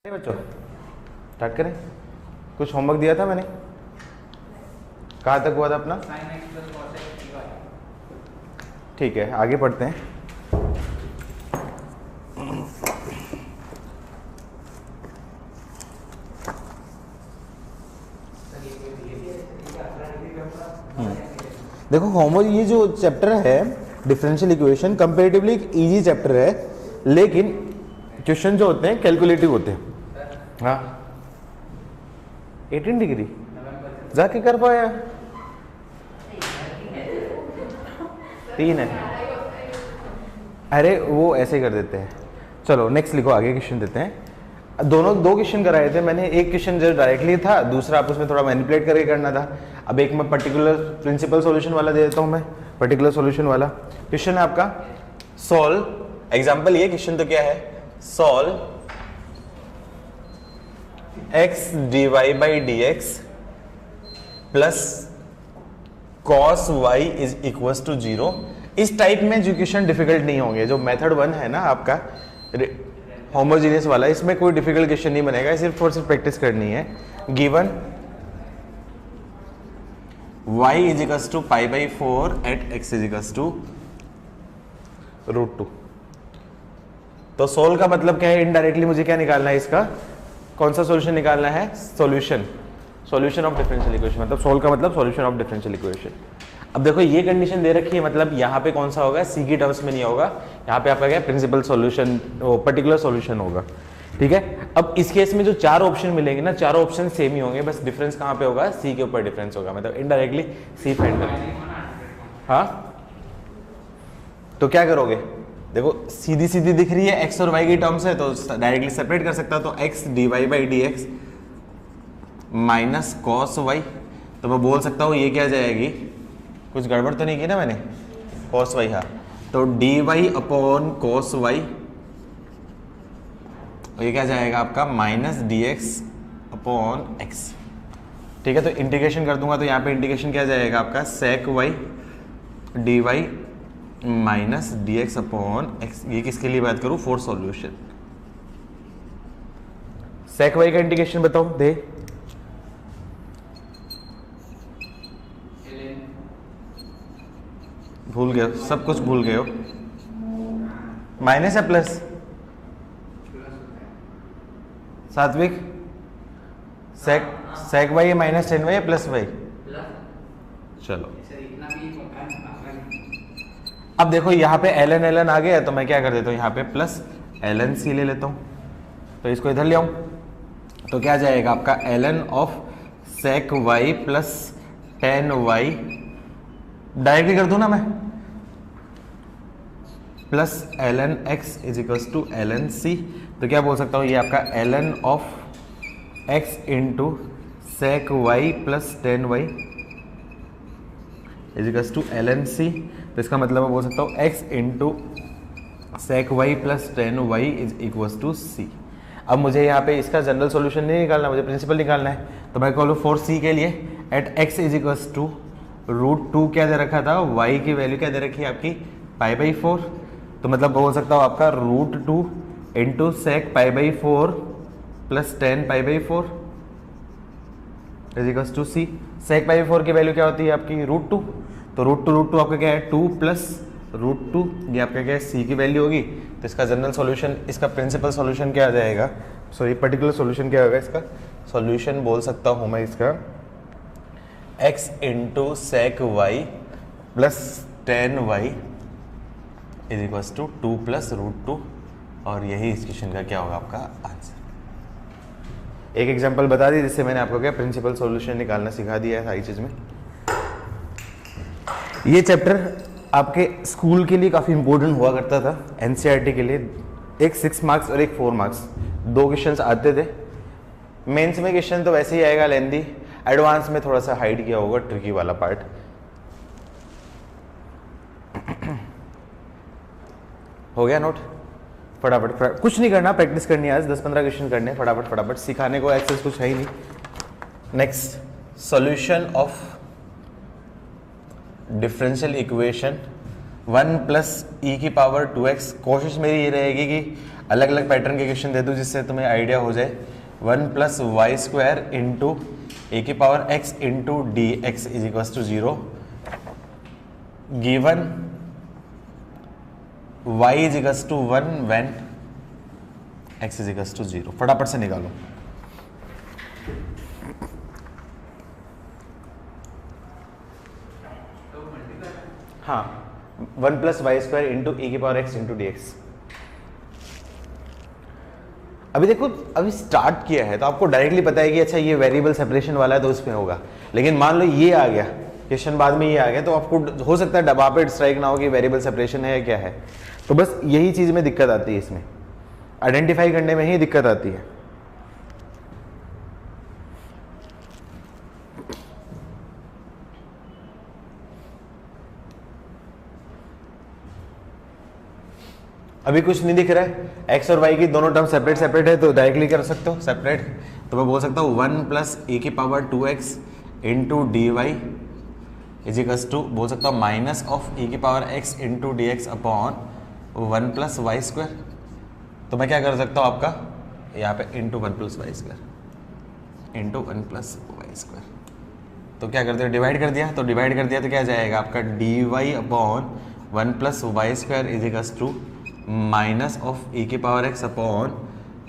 बच्चों स्टार्ट करें। कुछ होमवर्क दिया था मैंने, कहाँ तक हुआ था अपना? ठीक है, आगे पढ़ते हैं। देखो होमवर्क, ये जो चैप्टर है डिफरेंशियल इक्वेशन कंपैरेटिवली एक इजी चैप्टर है, लेकिन क्वेश्चन जो होते हैं कैलकुलेटिव होते हैं। हाँ 18 डिग्री जाके कर पाया, 3 है। अरे वो ऐसे कर देते हैं। चलो नेक्स्ट लिखो, आगे क्वेश्चन देते हैं। दो क्वेश्चन कराए थे मैंने, एक क्वेश्चन जो डायरेक्टली था, दूसरा आप उसमें थोड़ा मैनिपुलेट करके करना था। अब एक मैं पर्टिकुलर प्रिंसिपल सॉल्यूशन वाला दे देता हूं। मैं पर्टिकुलर सॉल्यूशन वाला क्वेश्चन है आपका, सॉल्व एग्जांपल। ये क्वेश्चन तो क्या है, solve x dy by D x plus cos y is equal to 0। इस टाइप में जो क्वेश्चन डिफिकल्ट नहीं होंगे। जो मेथड 1 है ना आपका होमोजेनियस वाला, इसमें कोई डिफिकल्ट क्वेश्चन नहीं बनेगा, सिर्फ और सिर्फ प्रैक्टिस करनी है। Given y is equal to pi by 4 at x is equal to √2। तो सोल्व का मतलब क्या है, इनडायरेक्टली मुझे क्या निकालना है, इसका कौन सा सॉल्यूशन निकालना है, सॉल्यूशन ऑफ डिफरेंशियल इक्वेशन। मतलब सोल्व का मतलब सॉल्यूशन ऑफ डिफरेंशियल इक्वेशन। अब देखो ये कंडीशन दे रखी है, मतलब यहाँ पे कौन सा होगा, सी की टर्म्स में नहीं होगा, यहाँ पे आपका क्या प्रिंसिपल सॉल्यूशन, पर्टिकुलर सॉल्यूशन होगा। ठीक है। अब इस केस में जो 4 ऑप्शन मिलेंगे ना, चारों ऑप्शन सेम ही होंगे, बस डिफरेंस कहाँ पे होगा, सी के ऊपर डिफरेंस होगा, मतलब इनडायरेक्टली सी फाइंड कर। हाँ तो क्या करोगे, देखो सीधी सीधी दिख रही है, x और y की टर्म्स है तो डायरेक्टली सेपरेट कर सकता, तो x dy by D x minus cos y। तो मैं बोल सकता हूँ ये क्या जाएगी, कुछ गड़बड़ तो नहीं की ना मैंने, कॉस y। हाँ तो dy अपॉन कॉस y, ये क्या जाएगा आपका माइनस dx अपॉन x। ठीक है। तो इंटीग्रेशन कर दूंगा तो यहाँ पे इंटीग्रेशन क्या जाएगा आपका, सेक y dy minus D x upon x. ये किसके लिए बात करूं, फोर सॉल्यूशन। सेक वाई का इंटीग्रेशन बताओ दे, भूल गए हो, सब कुछ भूल गए हो। माइनस है प्लस, सात्विक सेक वाई माइनस 10 वाई या प्लस वाई, चलो। अब देखो यहाँ पे ln आ गया, तो मैं क्या कर देता हूँ, यहाँ पे प्लस ln c ले लेता हूँ, तो इसको इधर ले आऊँ, तो क्या जाएगा आपका ln of sec y plus 10y, directly कर दूँ ना मैं, plus ln x is equal to ln c। तो क्या बोल सकता हूँ, ये आपका ln of x into sec y plus 10y is equal to ln c। तो इसका मतलब मैं बोल सकता हूँ x into sec Y plus 10y is equal to C. अब मुझे यहाँ पे इसका जनरल सॉल्यूशन नहीं निकालना, मुझे प्रिंसिपल निकालना है। तो मैं कहूँ फॉर सी के लिए at x is equal to √2 क्या दे रखा था, y की वैल्यू क्या दे रखी है आपकी, पाई बाई 4। तो मतलब बोल सकता हूँ आपका √2 into sec pi by 4 plus 10 pi by 4 is equal to c. Sec pi by 4 की वैल्यू क्या होती है आपकी, √2। तो √2 आपका क्या है 2 प्लस √2, ये आपका क्या है सी की वैल्यू होगी। तो इसका जनरल सॉल्यूशन, इसका प्रिंसिपल सॉल्यूशन क्या आ जाएगा, सॉरी पर्टिकुलर सॉल्यूशन क्या होगा, इसका सॉल्यूशन बोल सकता हूँ मैं इसका x into sec Y plus 10y is equal to 2 plus √2, और यही इस क्वेश्चन का क्या होगा आपका आंसर। एक एग्जांपल बता दी जिससे मैंने आपको क्या प्रिंसिपल सॉल्यूशन निकालना सिखा दिया है सारी चीज़ में। ये चैप्टर आपके स्कूल के लिए काफ़ी इंपॉर्टेंट हुआ करता था, एनसीईआरटी के लिए। एक 6 मार्क्स और एक 4 मार्क्स, 2 क्वेश्चंस आते थे। मेंस में क्वेश्चन तो वैसे ही आएगा लेंदी, एडवांस में थोड़ा सा हाइड किया होगा ट्रिकी वाला पार्ट। हो गया नोट, फटाफट कुछ नहीं करना, प्रैक्टिस करनी है आज, 10-15 क्वेश्चन करने, फटाफट सिखाने को एक्सेस कुछ है ही नहीं। Next, solution of differential equation 1 plus E की पावर 2x। कोशिश मेरी ये रहेगी कि अलग अलग पैटर्न के क्वेश्चन दे दूँ जिससे तुम्हें आइडिया हो जाए। 1 plus Y square into e की power x into D x is equal to 0 given y is equal to 1 when x is equal to 0। फटाफट से निकालो। हाँ 1 plus Y square into e की power x into D x. अभी देखो अभी start किया है तो आपको डायरेक्टली पता है कि अच्छा ये वेरिएबल सेपरेशन वाला है तो उसमें होगा, लेकिन मान लो ये आ गया क्वेश्चन, बाद में ये आ गया तो आपको हो सकता है डबा पे स्ट्राइक ना हो कि वेरिएबल सेपरेशन है या क्या है। तो बस यही चीज में दिक्कत आती है, इसमें आइडेंटिफाई करने में ही दिक्कत आती है। अभी कुछ नहीं दिख रहा है, एक्स और वाई की दोनों टर्म सेपरेट सेपरेट है तो डायरेक्टली कर सकते हो सेपरेट। तो मैं बोल सकता हूँ 1 प्लस ए की power 2x into d y is equals to बोल सकता हूँ माइनस ऑफ ए की power x into D x upon 1 plus Y square. तो मैं क्या कर सकता हूँ आपका यहाँ पे into 1 plus Y square into 1 plus Y square. तो क्या करते हो डिवाइड कर दिया, तो डिवाइड कर दिया तो क्या जाएगा आपका D Y upon 1 plus Y square is equals to minus of ए की पावर एक्स अपॉन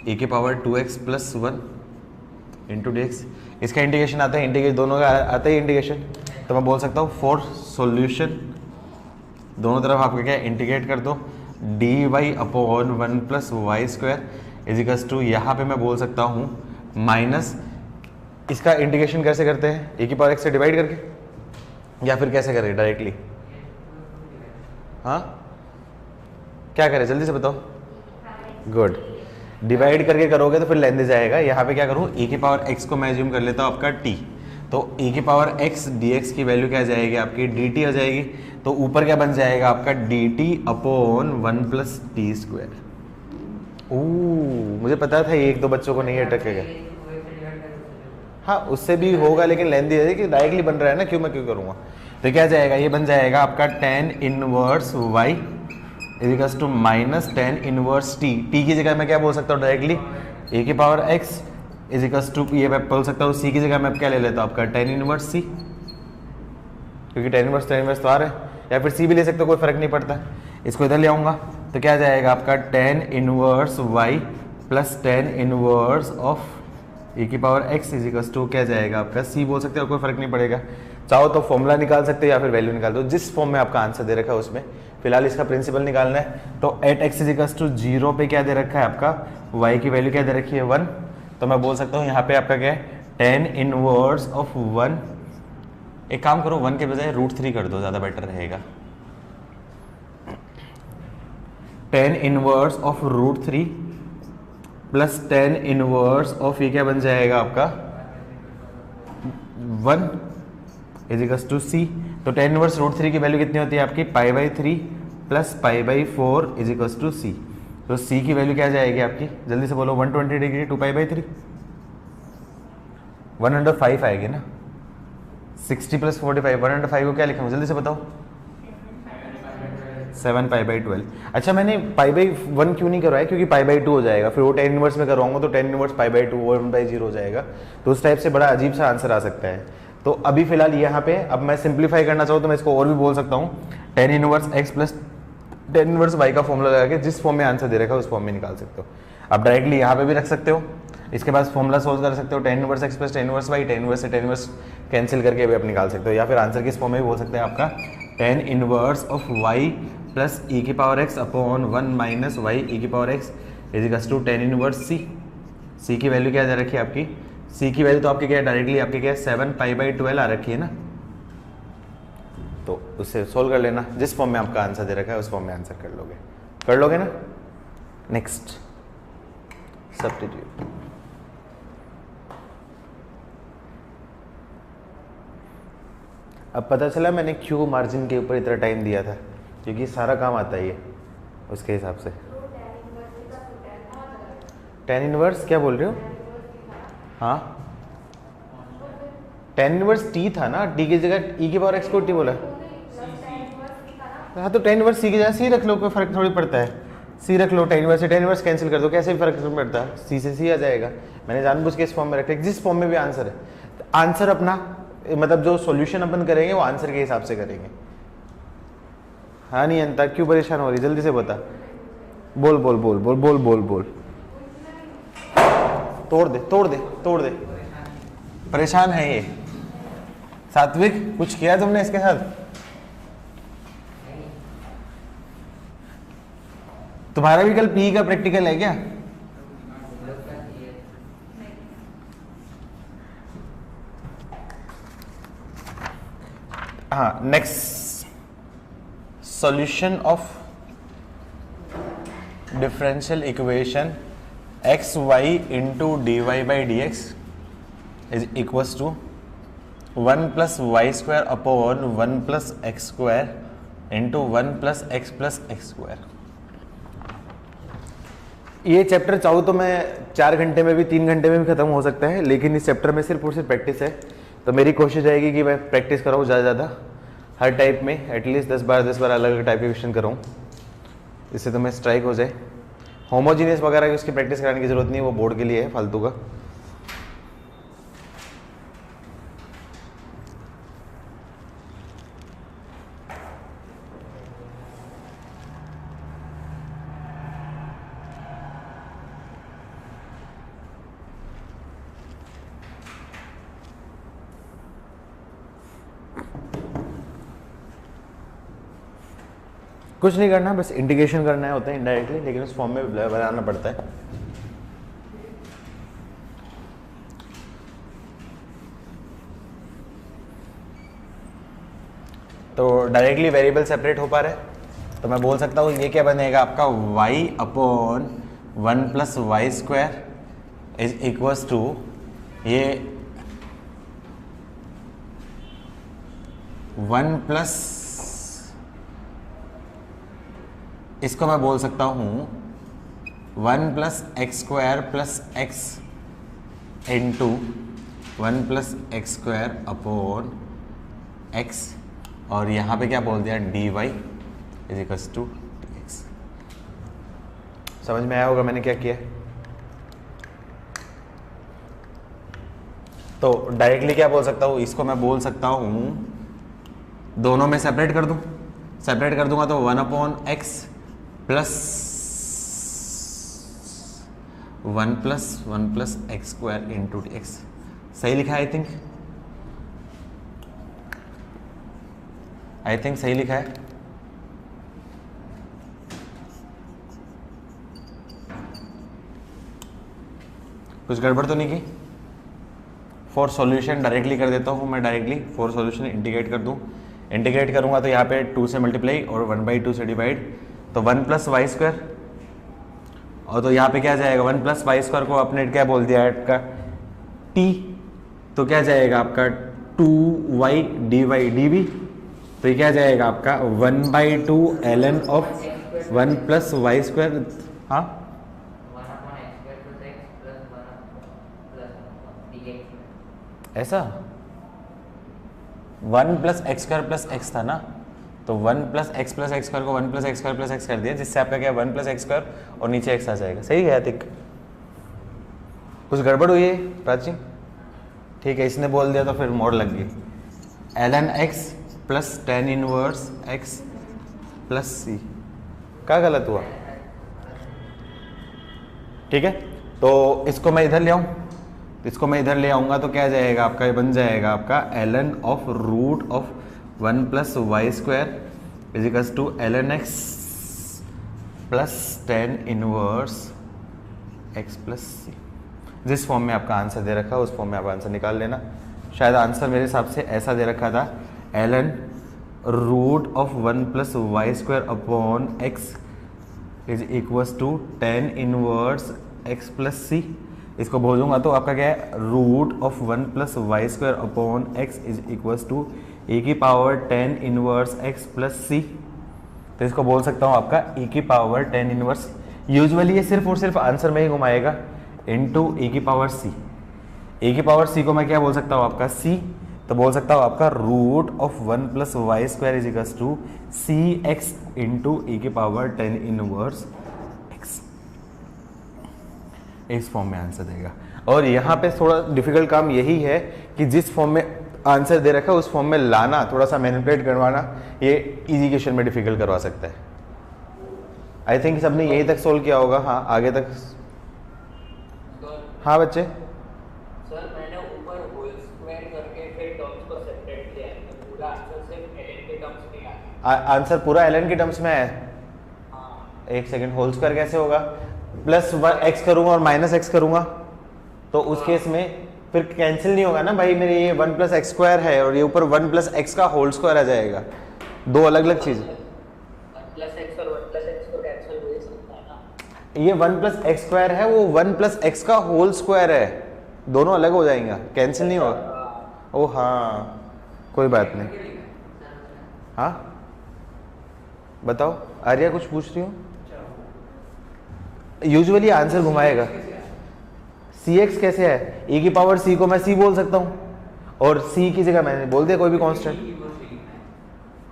ए की power 2x plus 1 into D x. इसका इंटीग्रेशन आता है, इंटीग्रेशन दोनों का आता है इंटीग्रेशन। तो मैं बोल सकता हूँ फॉर सॉल्यूशन दोनों तरफ आपका क्या इंटीग्रेट कर दो d Y upon 1 plus Y square is equals to यहाँ पे मैं बोल सकता हूँ माइनस, इसका इंटीग्रेशन कैसे करते हैं ए की पावर एक्स से डिवाइड करके या फिर कैसे करें डायरेक्टली? हाँ क्या करें जल्दी से बताओ। गुड, डिवाइड करके करोगे तो फिर लेंथ जाएगा। यहाँ पे क्या करूँ ए की पावर एक्स को मैं अज्यूम कर लेता हूँ आपका टी, तो ए की पावर एक्स डी एक्स की वैल्यू क्या जाएगी आपकी डी टी हो जाएगी। तो ऊपर क्या बन जाएगा आपका d t upon 1 plus t square. मुझे पता था ये एक दो बच्चों को नहीं अटकेगा। हाँ उससे भी होगा लेकिन लेंथ है कि डायरेक्टली बन रहा है ना, क्यों मैं क्यों करूँगा। तो क्या जाएगा ये बन जाएगा आपका tan inverse y is equals to minus tan inverse t. T की जगह मैं क्या बोल सकता हूँ डायरेक्टली ए की power x is equals to ये मैं बोल सकता हूँ सी की जगह मैं क्या ले लेता हूँ आपका टेन इनवर्स सी, क्योंकि टेन इनवर्स तो आ रहा है, या फिर सी भी ले सकते हो कोई फर्क नहीं पड़ता। इसको इधर ले आऊँगा तो क्या जाएगा आपका tan inverse Y plus tan inverse of ए की power x is equals to क्या जाएगा आपका सी बोल सकते हो, कोई फर्क नहीं पड़ेगा। चाहो तो फॉर्मूला निकाल सकते हो या फिर वैल्यू निकाल दो, जिस फॉर्म में आपका आंसर दे रखा है उसमें। फिलहाल इसका प्रिंसिपल निकालना है। तो at x is equals to 0 पे क्या दे रखा है आपका y की वैल्यू क्या दे रखी है 1। तो मैं बोल सकता हूँ यहाँ पे आपका क्या है टेन इनवर्स ऑफ 1। एक काम करो 1 के बजाय √3 कर दो, ज़्यादा बेटर रहेगा। Ten inverse of √3 plus tan inverse of ये क्या बन जाएगा आपका 1 इज इक्वल्स टू सी। तो टेन इनवर्स √3 की वैल्यू कितनी होती है आपकी π/3 प्लस π/4 इज इक्वल्स टू सी। तो सी की वैल्यू क्या जाएगी आपकी जल्दी से बोलो 120 डिग्री 2π/3 105 आएगी ना। 60 प्लस 45 105 को क्या लिखा जल्दी से बताओ 7π/12। अच्छा मैंने π/1 क्यों नहीं करवाया, क्योंकि π/2 हो जाएगा, फिर वो टेन इनवर्स में करवाऊंगा तो टेन इनवर्स π/2 1/0 हो जाएगा। तो उस टाइप से बड़ा अजीब सा आंसर आ सकता है। तो अभी फिलहाल यहाँ पे अब मैं सिंप्लीफाई करना चाहूँ तो मैं इसको और भी बोल सकता हूँ tan inverse x plus tan inverse y का फॉर्मूला लगा के जिस फॉर्म में आंसर दे रखा है उस फॉर्म में निकाल सकते हो। आप डायरेक्टली यहाँ पे भी रख सकते हो, इसके बाद फॉर्मूला सोल्व कर सकते हो tan inverse x plus tan inverse y, tan inverse से टेन इनवर्स कैंसिल करके भी आप निकाल सकते हो, या फिर आंसर किस फॉर्म में भी बोल सकते हैं आपका tan inverse of Y plus E की power X upon 1 minus Y ई की power x is equals to tan inverse C. C की वैल्यू क्या दे रखी है आपकी, सी की वैल्यू तो आपकी क्या है डायरेक्टली आपकी क्या है 7π/12 आ रखी है ना। तो उससे सोल्व कर लेना, जिस फॉर्म में आपका आंसर दे रखा है उस फॉर्म में आंसर कर लोगे ना। Next substitute. अब पता चला मैंने क्यों मार्जिन के ऊपर इतना टाइम दिया था, क्योंकि सारा काम आता है ये उसके हिसाब से। टेन इनवर्स क्या बोल रहे हो? हाँ टेन इनवर्स टी था ना, टी की जगह ई की पावर एक्स को टी बोला। हाँ तो टेन इनवर्स सी की जगह सी रख लो, कोई फर्क थोड़ी पड़ता है। सी रख लो, टेन इनवर्स से टेन इनवर्स कैंसिल कर दो, कैसे भी फर्क नहीं पड़ता, सी से सी आ जाएगा। मैंने जानबूझ के इस फॉर्म में रखा है, जिस फॉर्म में भी आंसर है, आंसर अपना मतलब जो सॉल्यूशन अपन करेंगे वो आंसर के हिसाब से करेंगे। हाँ नहीं अंता, क्यों परेशान हो रही, जल्दी से बता, बोल बोल बोल बोल बोल बोल बोल, तोड़ दे तोड़ दे तोड़ दे। परेशान है ये सात्विक, कुछ किया तुमने इसके साथ? तुम्हारा भी कल पी का प्रैक्टिकल है क्या? हाँ, next solution of differential equation x y into d Y by D x is equals to 1 plus Y square upon 1 plus x square into 1 plus x square. ये चैप्टर चाहूँ तो मैं 4 घंटे में भी 3 घंटे में भी खत्म हो सकता है, लेकिन इस चैप्टर में सिर्फ और सिर्फ प्रैक्टिस है। तो मेरी कोशिश रहेगी कि मैं प्रैक्टिस कराऊँ ज़्यादा हर टाइप में, एटलीस्ट 10 बार अलग अलग टाइप के क्वेश्चन कराऊँ, इससे तो मैं स्ट्राइक हो जाए। होमोजीनियस वगैरह की उसकी प्रैक्टिस कराने की जरूरत नहीं है, वो बोर्ड के लिए है फालतू का। कुछ नहीं करना, बस इंटीग्रेशन करना है होता है इनडायरेक्टली, लेकिन उस फॉर्म में बनाना पड़ता है। तो डायरेक्टली वेरिएबल सेपरेट हो पा रहे हैं, तो मैं बोल सकता हूँ ये क्या बनेगा आपका y upon 1 plus Y square is equals to ये 1 प्लस, इसको मैं बोल सकता हूँ 1 plus x square plus x into 1 plus x square upon x, और यहाँ पे क्या बोल दिया d y is equals to d x. समझ में आया होगा मैंने क्या किया? तो डायरेक्टली क्या बोल सकता हूँ, इसको मैं बोल सकता हूँ दोनों में सेपरेट कर दूँ, सेपरेट कर दूंगा तो 1 upon x plus 1 plus x square into D x. सही लिखा है? आई थिंक सही लिखा है। कुछ गड़बड़ तो नहीं की? फॉर सॉल्यूशन डायरेक्टली कर देता हूँ मैं, डायरेक्टली फॉर सॉल्यूशन इंटीग्रेट कर दूँ, इंटीग्रेट करूँगा तो यहाँ पे 2 से मल्टीप्लाई और 1/2 से डिवाइड, तो 1 प्लस वाई स्क्वायर, और तो यहाँ पे क्या जाएगा 1 प्लस वाई स्क्वायर को आपने क्या बोल दिया है आपका t, तो क्या जाएगा आपका 2y dy dv, तो ये क्या जाएगा आपका 1/2 ln of 1 plus Y square. हाँ ऐसा 1 plus x square plus x था ना, तो 1 प्लस एक्स स्क्वायर को 1 plus x square plus x कर दिया, जिससे आपका क्या 1 प्लस एक्स स्क्वायर और नीचे एक्स आ जाएगा। सही है थिक? कुछ गड़बड़ हुई है प्राची? ठीक है, इसने बोल दिया तो फिर मोड़ लग गई। ln x plus tan inverse x plus C, क्या गलत हुआ? ठीक है, तो इसको मैं इधर ले आऊँ, इसको मैं इधर ले आऊँगा तो क्या जाएगा आपका, ये बन जाएगा आपका ln of root of 1 plus Y square is equals to ln x plus tan inverse x plus C. जिस फॉर्म में आपका आंसर दे रखा है उस फॉर्म में आप आंसर निकाल लेना। शायद आंसर मेरे हिसाब से ऐसा दे रखा था, ln root of 1 plus Y square upon x is equals to tan inverse x plus C. इसको बोलूँगा तो आपका क्या है, root of 1 plus Y square upon x is equals to e की power tan inverse x plus सी। तो इसको बोल सकता हूँ आपका e की पावर टेन इनवर्स, यूजुअली ये सिर्फ और सिर्फ आंसर में ही घुमाएगा, इनटू e की पावर c। e की पावर c को मैं क्या बोल सकता हूँ आपका c, तो बोल सकता हूँ आपका root of 1 plus Y square is equals to C X into E की पावर टेन इनवर्स इस फॉर्म में आंसर देगा। और यहाँ पे थोड़ा डिफिकल्ट काम यही है कि जिस फॉर्म में आंसर दे रखा है उस फॉर्म में लाना, थोड़ा सा मैनिपुलेट करवाना, ये इजी क्वेश्चन में डिफिकल्ट करवा सकता है। आई थिंक सबने यही तक सोल्व किया होगा। हाँ आगे तक। हाँ बच्चे, सर मैंने ऊपर होल स्क्वायर करके फिर टर्म्स को सेपरेट किया है, तो पूरा आंसर सिर्फ ln के टर्म्स में आया। आंसर पूरा ln के टर्म्स में है। हाँ एक सेकंड, होल स्क्वायर कैसे होगा? प्लस x करूंगा और माइनस x करूंगा, तो उस केस में फिर कैंसिल नहीं होगा ना भाई। मेरे ये 1 प्लस एक्स स्क्वायर है और ये ऊपर 1 प्लस एक्स का होल स्क्वायर आ जाएगा। दो अलग अलग चीज। 1 प्लस एक्स और 1 प्लस एक्स को कैंसिल हो ही सकता है ना। ये 1 प्लस एक्स स्क्वायर है, वो 1 प्लस एक्स का होल स्क्वायर है, दोनों अलग हो जाएंगे, कैंसिल नहीं होगा। ओ हाँ कोई बात नहीं। हाँ बताओ आर्या, कुछ पूछ रही हो? यूजुअली आंसर घुमाएगा। cx कैसे है? e की पावर c को मैं c बोल सकता हूँ और c की जगह मैंने बोल दिया कोई भी कांस्टेंट।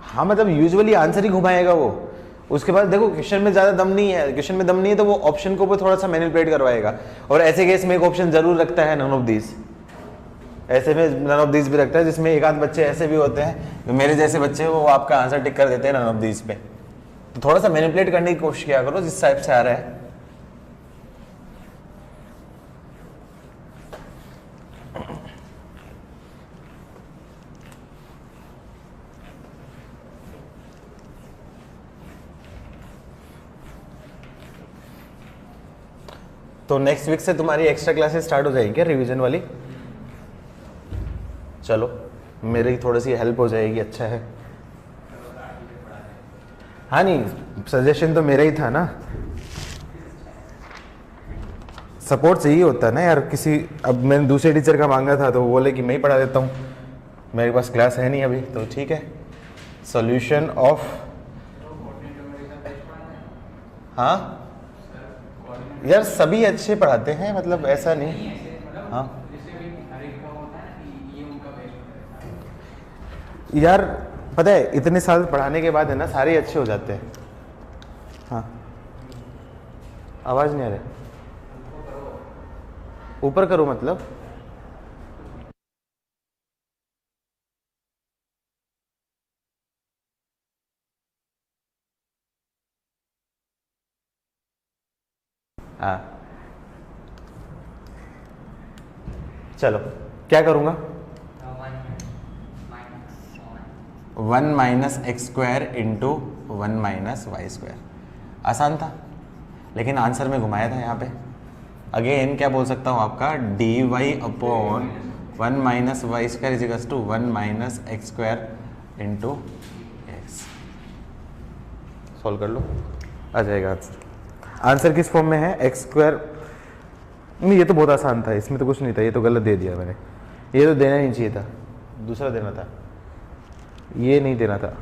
हाँ मतलब यूजुअली आंसर ही घुमाएगा वो। उसके बाद देखो क्वेश्चन में ज्यादा दम नहीं है, क्वेश्चन में दम नहीं है तो वो ऑप्शन को ऊपर थोड़ा सा मैनिपुलेट करवाएगा। और ऐसे केस में एक ऑप्शन जरूर रखता है नन ऑफ दीज, ऐसे में नन ऑफ दीज भी रखता है, जिसमें एक आध बच्चे ऐसे भी होते हैं मेरे जैसे बच्चे, वो आपका आंसर टिक कर देते हैं नन ऑफ दीज पे। तो थोड़ा सा मैनिपुलेट करने की कोशिश किया करो जिस टाइप से आ रहा है। तो नेक्स्ट वीक से तुम्हारी एक्स्ट्रा क्लासेस स्टार्ट हो जाएगी क्या, रिवीजन वाली? चलो मेरी थोड़ी सी हेल्प हो जाएगी, अच्छा है। हाँ नहीं, सजेशन तो मेरा ही था ना, सपोर्ट चाहिए होता है ना यार किसी। अब मैंने दूसरे टीचर का मांगा था तो वो बोले कि मैं ही पढ़ा देता हूँ, मेरे पास क्लास है नहीं अभी, तो ठीक है। सॉल्यूशन ऑफ, हाँ यार सभी अच्छे पढ़ाते हैं, मतलब ऐसा नहीं। हाँ यार पता है इतने साल पढ़ाने के बाद है ना सारे अच्छे हो जाते हैं। हाँ आवाज नहीं आ रही, ऊपर करो मतलब। हाँ चलो क्या करूँगा? 1 minus x square into 1 minus y square. आसान था लेकिन आंसर में घुमाया था यहाँ पे। अगेन क्या बोल सकता हूँ आपका, D Y upon 1 minus y square is equals to 1 minus x square into x. Solve कर लो, आ जाएगा आंसर। आंसर किस फॉर्म में है? X square. नहीं ये तो बहुत आसान था, इसमें तो कुछ नहीं था, ये तो गलत दे दिया मैंने। ये तो देना नहीं चाहिए था, दूसरा देना था, ये नहीं देना था।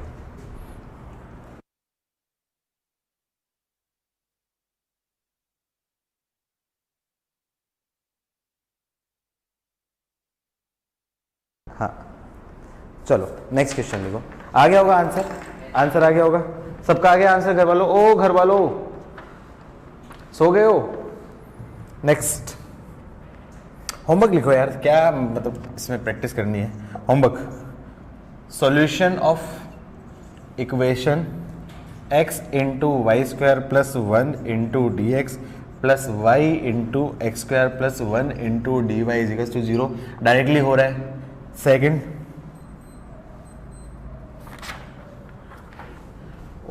हाँ चलो नेक्स्ट क्वेश्चन देखो। आ गया होगा आंसर? आंसर आ गया होगा सबका? आ गया आंसर घर वालों? ओ घर वालों सो गए हो? नेक्स्ट होमवर्क लिखो यार, क्या मतलब इसमें प्रैक्टिस करनी है। Homework, solution of equation x into y square plus 1 into D x plus y into x square plus 1 into d y is equal to 0। Directly हो रहा है। सेकंड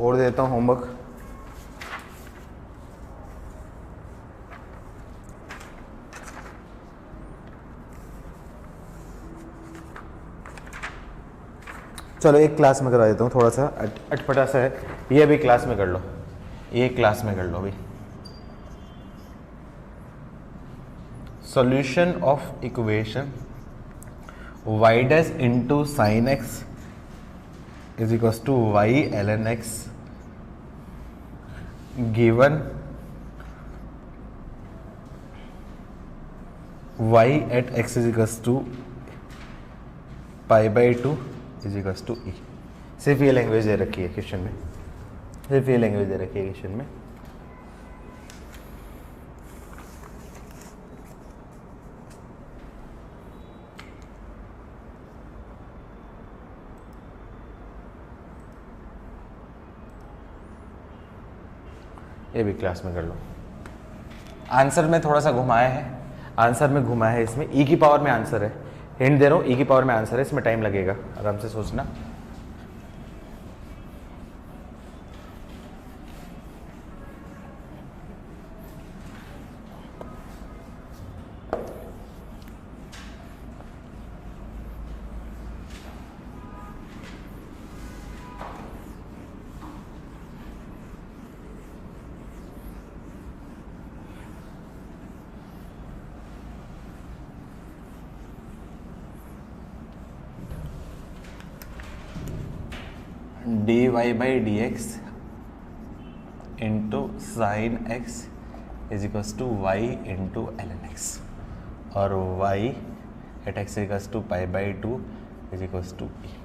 और देता हूं होमवर्क, चलो एक क्लास में करा देता हूँ, थोड़ा सा अटपटा सा है ये, अभी क्लास में कर लो, ये क्लास में कर लो अभी। Solution of equation y dash into sine X is equals to Y L N X given y at x is equals to pi by 2 is equals to E. सिर्फ ये लैंग्वेज दे रखी है क्वेश्चन में, सिर्फ ये लैंग्वेज दे रखी है question में। ये भी क्लास में कर लो। आंसर में थोड़ा सा घुमाया है, आंसर में घुमाया है, इसमें ई की पावर में आंसर है, हिंट दे रहा हूँ, ई की पावर में आंसर है, इसमें टाइम लगेगा, आराम से सोचना। D Y by D X into sine X is equals to Y into L N X, और Y at X equals to pi by two is equals to E.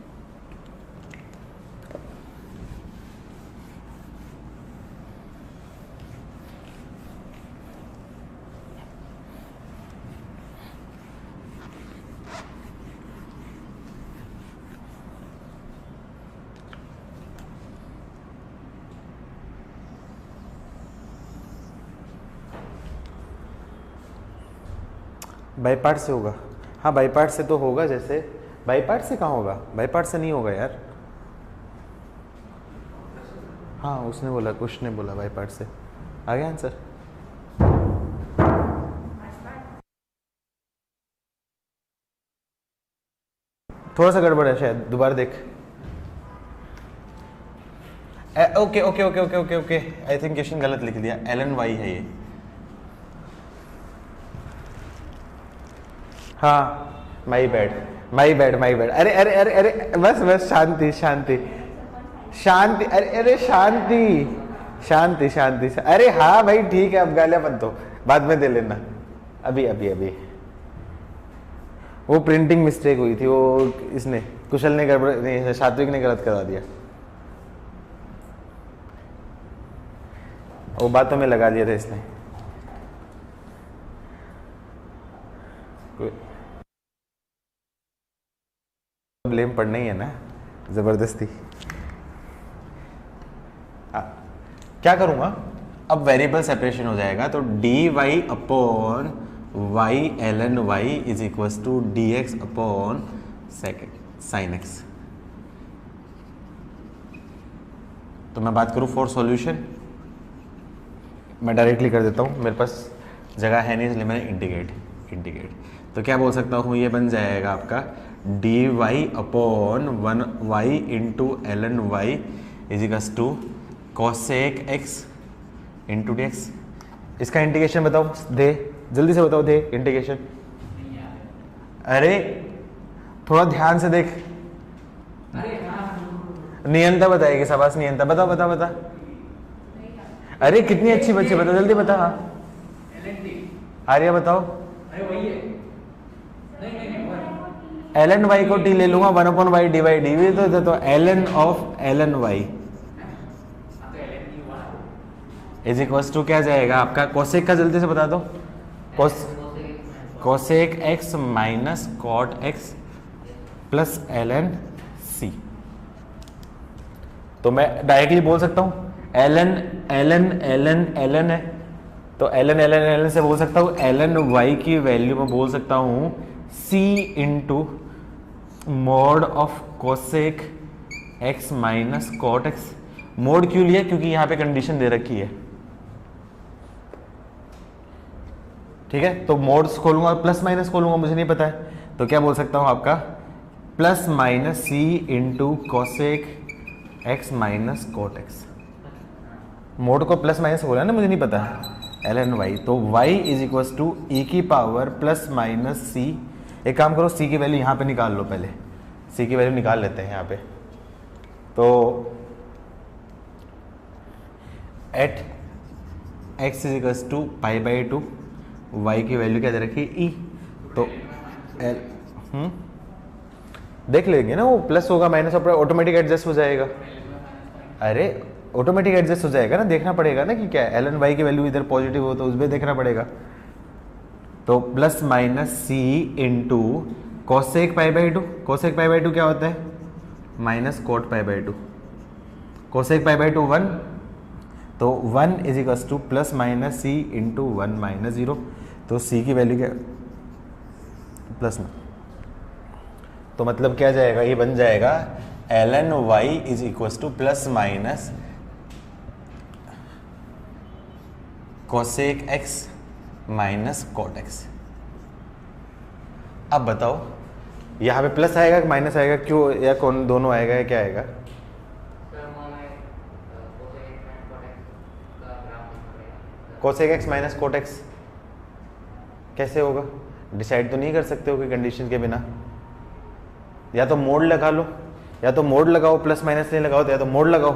By part से होगा, हाँ by part से तो होगा, जैसे by part से कहाँ होगा, बाई पार्ट से नहीं होगा यार। हाँ उसने बोला, कुछ ने बोला बाई पार्ट से। आ गया आंसर। थोड़ा सा गड़बड़ है शायद, दोबारा देख। Okay okay okay okay okay okay, I think question गलत लिख दिया, एल एन वाई है ये। हाँ my bad my bad my bad. अरे अरे अरे अरे बस बस, शांति शांति शांति, अरे अरे शांति शांति शांति। अरे हाँ भाई ठीक है, अब गालियां मत दो, बाद में दे लेना, अभी अभी अभी। वो प्रिंटिंग मिस्टेक हुई थी, वो इसने कुशल ने गड़बड़ नहीं, सात्विक ने गलत करा दिया, वो बातों में लगा दिया था इसने। ब्लेम पड़ना ही है ना, जबरदस्ती। क्या करूंगा अब, वेरिएबल सेपरेशन हो जाएगा, तो d Y upon y L n y is equal to d x upon second sin x. तो मैं बात करूं फॉर सॉल्यूशन, मैं डायरेक्टली कर देता हूं, मेरे पास जगह है नहीं इसलिए मैंने इंटीग्रेट। तो क्या बोल सकता हूं, ये बन जाएगा आपका D Y upon one y into L n y is equal to cosec x into D x. इसका इंटीग्रेशन बताओ, दे जल्दी से बताओ, दे इंटीग्रेशन। अरे थोड़ा ध्यान से देख, नियंता बताएगी, शाबाश नियंता, बता बता बता। अरे कितनी अच्छी बच्ची, बता जल्दी बता। आर्या बताओ। एल एन वाई को टी ले लूंगा, one upon y d y d v, तो l n of l n y is equal to क्या जाएगा आपका, कोसेक का जल्दी से बता दो, cosec x minus cot x plus l n c. तो मैं डायरेक्टली बोल सकता हूँ l n l n l n l n है, तो l n l n l n से बोल सकता हूँ एल एन वाई की वैल्यू में बोल सकता हूँ c into mod of cosec x minus cot x. Mod क्यों लिया, क्योंकि यहाँ पे कंडीशन दे रखी है, ठीक है। तो मोड्स खोलूंगा और प्लस माइनस खोलूंगा, मुझे नहीं पता है, तो क्या बोल सकता हूँ आपका plus minus c into cosec x minus cot x. Mod को प्लस माइनस खोला ना, मुझे नहीं पता है, एल एन वाई, तो y is equal to e की पावर प्लस माइनस सी। एक काम करो, सी की वैल्यू यहाँ पे निकाल लो, पहले सी की वैल्यू निकाल लेते हैं यहाँ पे। तो at x is equal to pi by two, y की वैल्यू क्या दे रखी है, ई, तो एल देख लेंगे ना, वो प्लस होगा माइनस होगा, ऑटोमेटिक एडजस्ट हो जाएगा। अरे ऑटोमेटिक एडजस्ट हो जाएगा ना, देखना पड़ेगा ना कि क्या है, एल एन वाई की वैल्यू इधर पॉजिटिव हो तो उसमें देखना पड़ेगा। तो plus minus c into cosec pi by two, cosec pi by two क्या होता है, minus cot pi by two, cosec pi by two 1, तो 1 is equals to plus minus c into 1 minus 0, तो सी की वैल्यू क्या प्लस में, तो मतलब क्या जाएगा, ये बन जाएगा ln y is equals to plus minus cosec x minus cot x। अब बताओ यहाँ पे प्लस आएगा कि माइनस आएगा, क्यों, या कौन दोनों आएगा या क्या आएगा? Cosec x minus cot x कैसे होगा? डिसाइड तो नहीं कर सकते हो कि कंडीशन के बिना, या तो मोड लगा लो, या तो मोड लगाओ, प्लस माइनस नहीं लगाओ तो या तो मोड लगाओ,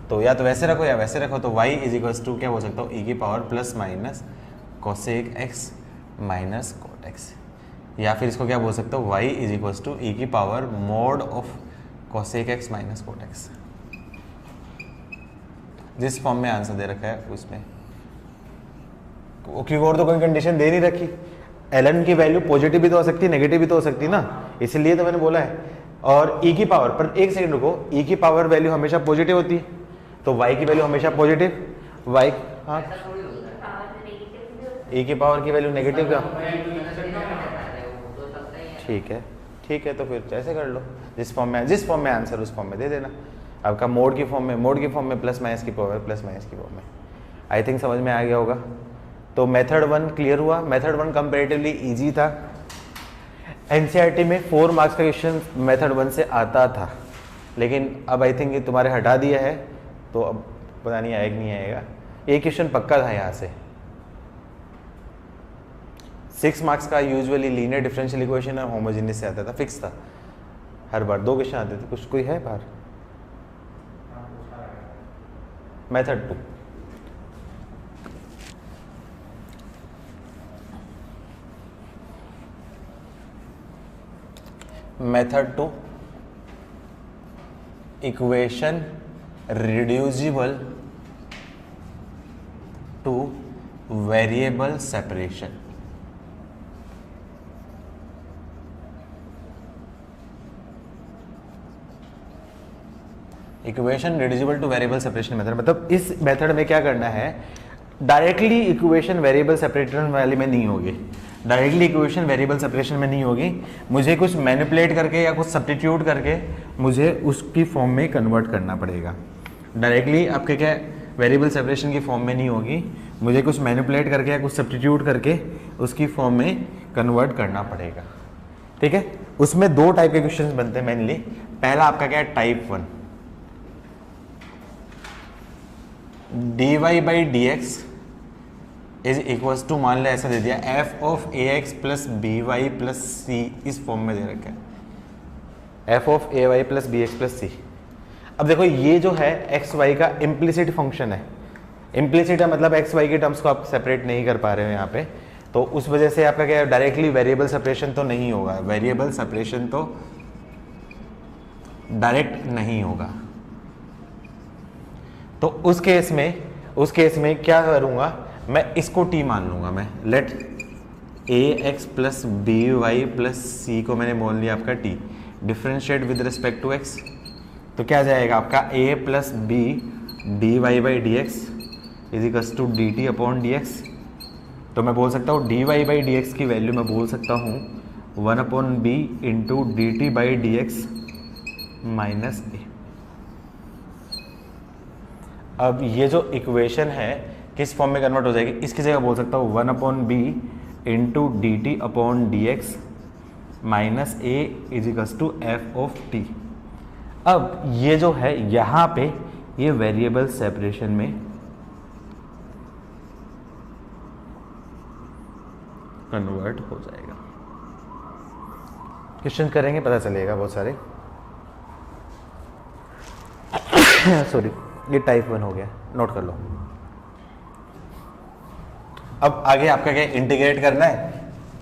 तो या तो वैसे रखो या वैसे रखो। तो y इज इक्वल्स टू क्या बोल सकता हूँ, e की power plus minus cosec x minus cot x, या फिर इसको क्या बोल सकता हूँ, y is equals to e की power mod of cosec x minus cot x। जिस फॉर्म में आंसर दे रखा है उसमें, क्योंकि और तो कोई कंडीशन दे नहीं रखी। ln की वैल्यू पॉजिटिव भी तो हो सकती है, नेगेटिव भी तो हो सकती है ना, इसलिए तो मैंने बोला है। और e की पावर पर, एक सेकंड रुको, e की पावर वैल्यू हमेशा पॉजिटिव होती है, तो y की वैल्यू हमेशा पॉजिटिव, y, हाँ, e की पावर की वैल्यू नेगेटिव का, ठीक है, ठीक है, तो फिर ऐसे कर लो, जिस फॉर्म में आंसर उस फॉर्म में दे देना। आपका मोड की फॉर्म में प्लस माइनस की पावर प्लस माइनस की फॉर्म में। आई थिंक समझ में आ गया होगा। तो मेथड 1 क्लियर हुआ। मेथड 1 कंपेरेटिवली इजी था। एनसीईआरटी में 4 मार्क्स का क्वेश्चन मेथड 1 से आता था, लेकिन अब आई थिंक ये तुम्हारे हटा दिया है, तो अब पता नहीं आएगा नहीं आएगा। एक क्वेश्चन पक्का था यहाँ से 6 मार्क्स का, यूजुअली लीनियर डिफरेंशियल इक्वेशन और होमोजेनियस से आता था, फिक्स था, हर बार 2 क्वेश्चन आते थे। कुछ कोई है बाहर? Method 2 method 2 equation reducible two variable separation. Equation reducible two variable separation method, मतलब इस मेथड में क्या करना है, डायरेक्टली इक्वेशन वेरिएबल सेपरेशन वाले में नहीं होगी, डायरेक्टली इक्वेशन वेरिएबल सेपरेशन में नहीं होगी, मुझे कुछ मैनिपुलेट करके या कुछ सब्स्टिट्यूट करके मुझे उसकी फॉर्म में कन्वर्ट करना पड़ेगा। डायरेक्टली आपके क्या वेरिएबल सेपरेशन की फॉर्म में नहीं होगी, मुझे कुछ मैनिपुलेट करके या कुछ सब्स्टिट्यूट करके उसकी फॉर्म में कन्वर्ट करना पड़ेगा। ठीक है, उसमें 2 टाइप के क्वेश्चंस बनते हैं मेनली। पहला आपका क्या है, type 1, dy by D x is equals to, मान लिया ऐसा दे दिया, f of a x plus b y plus c, इस फॉर्म में दे रखा है, f of a y plus b x plus c. अब देखो ये जो है एक्स वाई का इम्प्लिसिट फंक्शन है, इम्प्लिसिट है मतलब एक्स वाई के टर्म्स को आप सेपरेट नहीं कर पा रहे हो यहाँ पे, तो उस वजह से आपका क्या है, डायरेक्टली वेरिएबल सेपरेशन तो नहीं होगा, वेरिएबल सेपरेशन तो डायरेक्ट नहीं होगा। तो उस केस में क्या करूंगा, मैं इसको t मान लूंगा, मैं let a x plus b y plus c को मैंने बोल लिया आपका t, differentiate with respect to x, तो क्या जाएगा आपका a plus b d Y by D x is equals to d t upon d x. तो मैं बोल सकता हूँ d Y by D x की वैल्यू मैं बोल सकता हूँ 1 upon b into d t by D x minus ए। अब ये जो इक्वेशन है किस फॉर्म में कन्वर्ट हो जाएगी, इसकी जगह बोल सकता हूँ 1 upon b into d t upon d x minus a is equals to f of t. अब ये जो है यहाँ पे ये वेरिएबल सेपरेशन में कन्वर्ट हो जाएगा। क्वेश्चन करेंगे पता चलेगा बहुत सारे। सॉरी, ये टाइप 1 हो गया, नोट कर लो। अब आगे आपका क्या इंटीग्रेट करना है,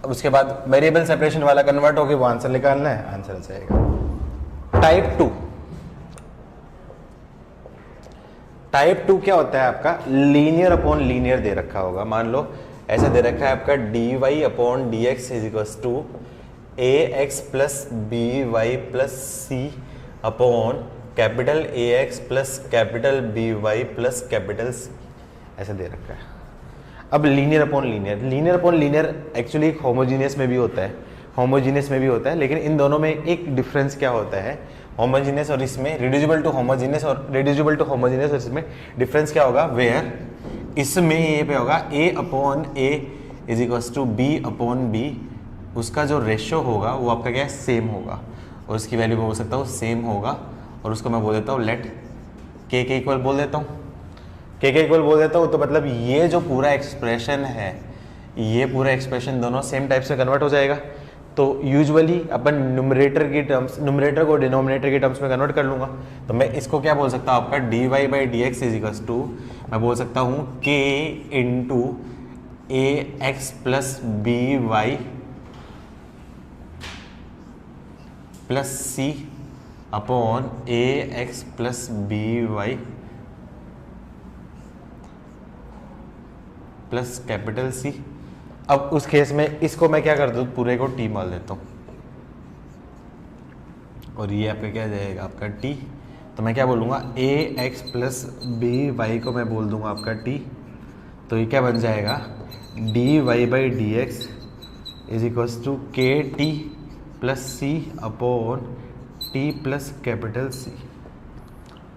अब उसके बाद वेरिएबल सेपरेशन वाला कन्वर्ट होके वो आंसर निकालना है, आंसर आ जाएगा। टाइप 2 क्या होता है आपका, लीनियर अपॉन लीनियर दे रखा होगा। मान लो ऐसा दे रखा है आपका D Y upon d x is equals to a x plus b y plus c upon capital a x plus capital b y plus capital c, ऐसे दे रखा है। अब linear upon linear, linear upon linear actually homogeneous में भी होता है, homogeneous में भी होता है, लेकिन इन दोनों में एक डिफरेंस क्या होता है, होमोजीनियस और इसमें रिड्यूसिबल टू होमोजीनियस और रिड्यूसिबल टू होमोजीनियस और इसमें डिफरेंस क्या होगा, वेयर इसमें ये पे होगा a upon a is equals to b upon b, उसका जो रेशियो होगा वो आपका क्या है, सेम होगा, और उसकी वैल्यू मैं बोल सकता हूँ सेम होगा, और उसको मैं बोल देता हूँ लेट k के इक्वल बोल देता हूँ, k के इक्वल बोल देता हूँ। तो मतलब ये जो पूरा एक्सप्रेशन है, ये पूरा एक्सप्रेशन दोनों सेम टाइप से कन्वर्ट हो जाएगा। तो यूजुअली अपन न्यूमरेटर की टर्म्स, न्यूमरेटर को डिनोमिनेटर की टर्म्स में कन्वर्ट कर लूँगा, तो मैं इसको क्या बोल सकता हूँ, आपका D Y by D x is equals to, मैं बोल सकता हूँ k into a x plus b y plus c upon a x plus b y plus capital C. अब उस केस में इसको मैं क्या कर दूँ, पूरे को टी मान लेता हूँ, और ये आपका क्या जाएगा, आपका टी। तो मैं क्या बोलूँगा, ए एक्स प्लस बी वाई को मैं बोल दूँगा आपका टी, तो ये क्या बन जाएगा, d Y by D x is equals to k t plus c upon t plus capital C.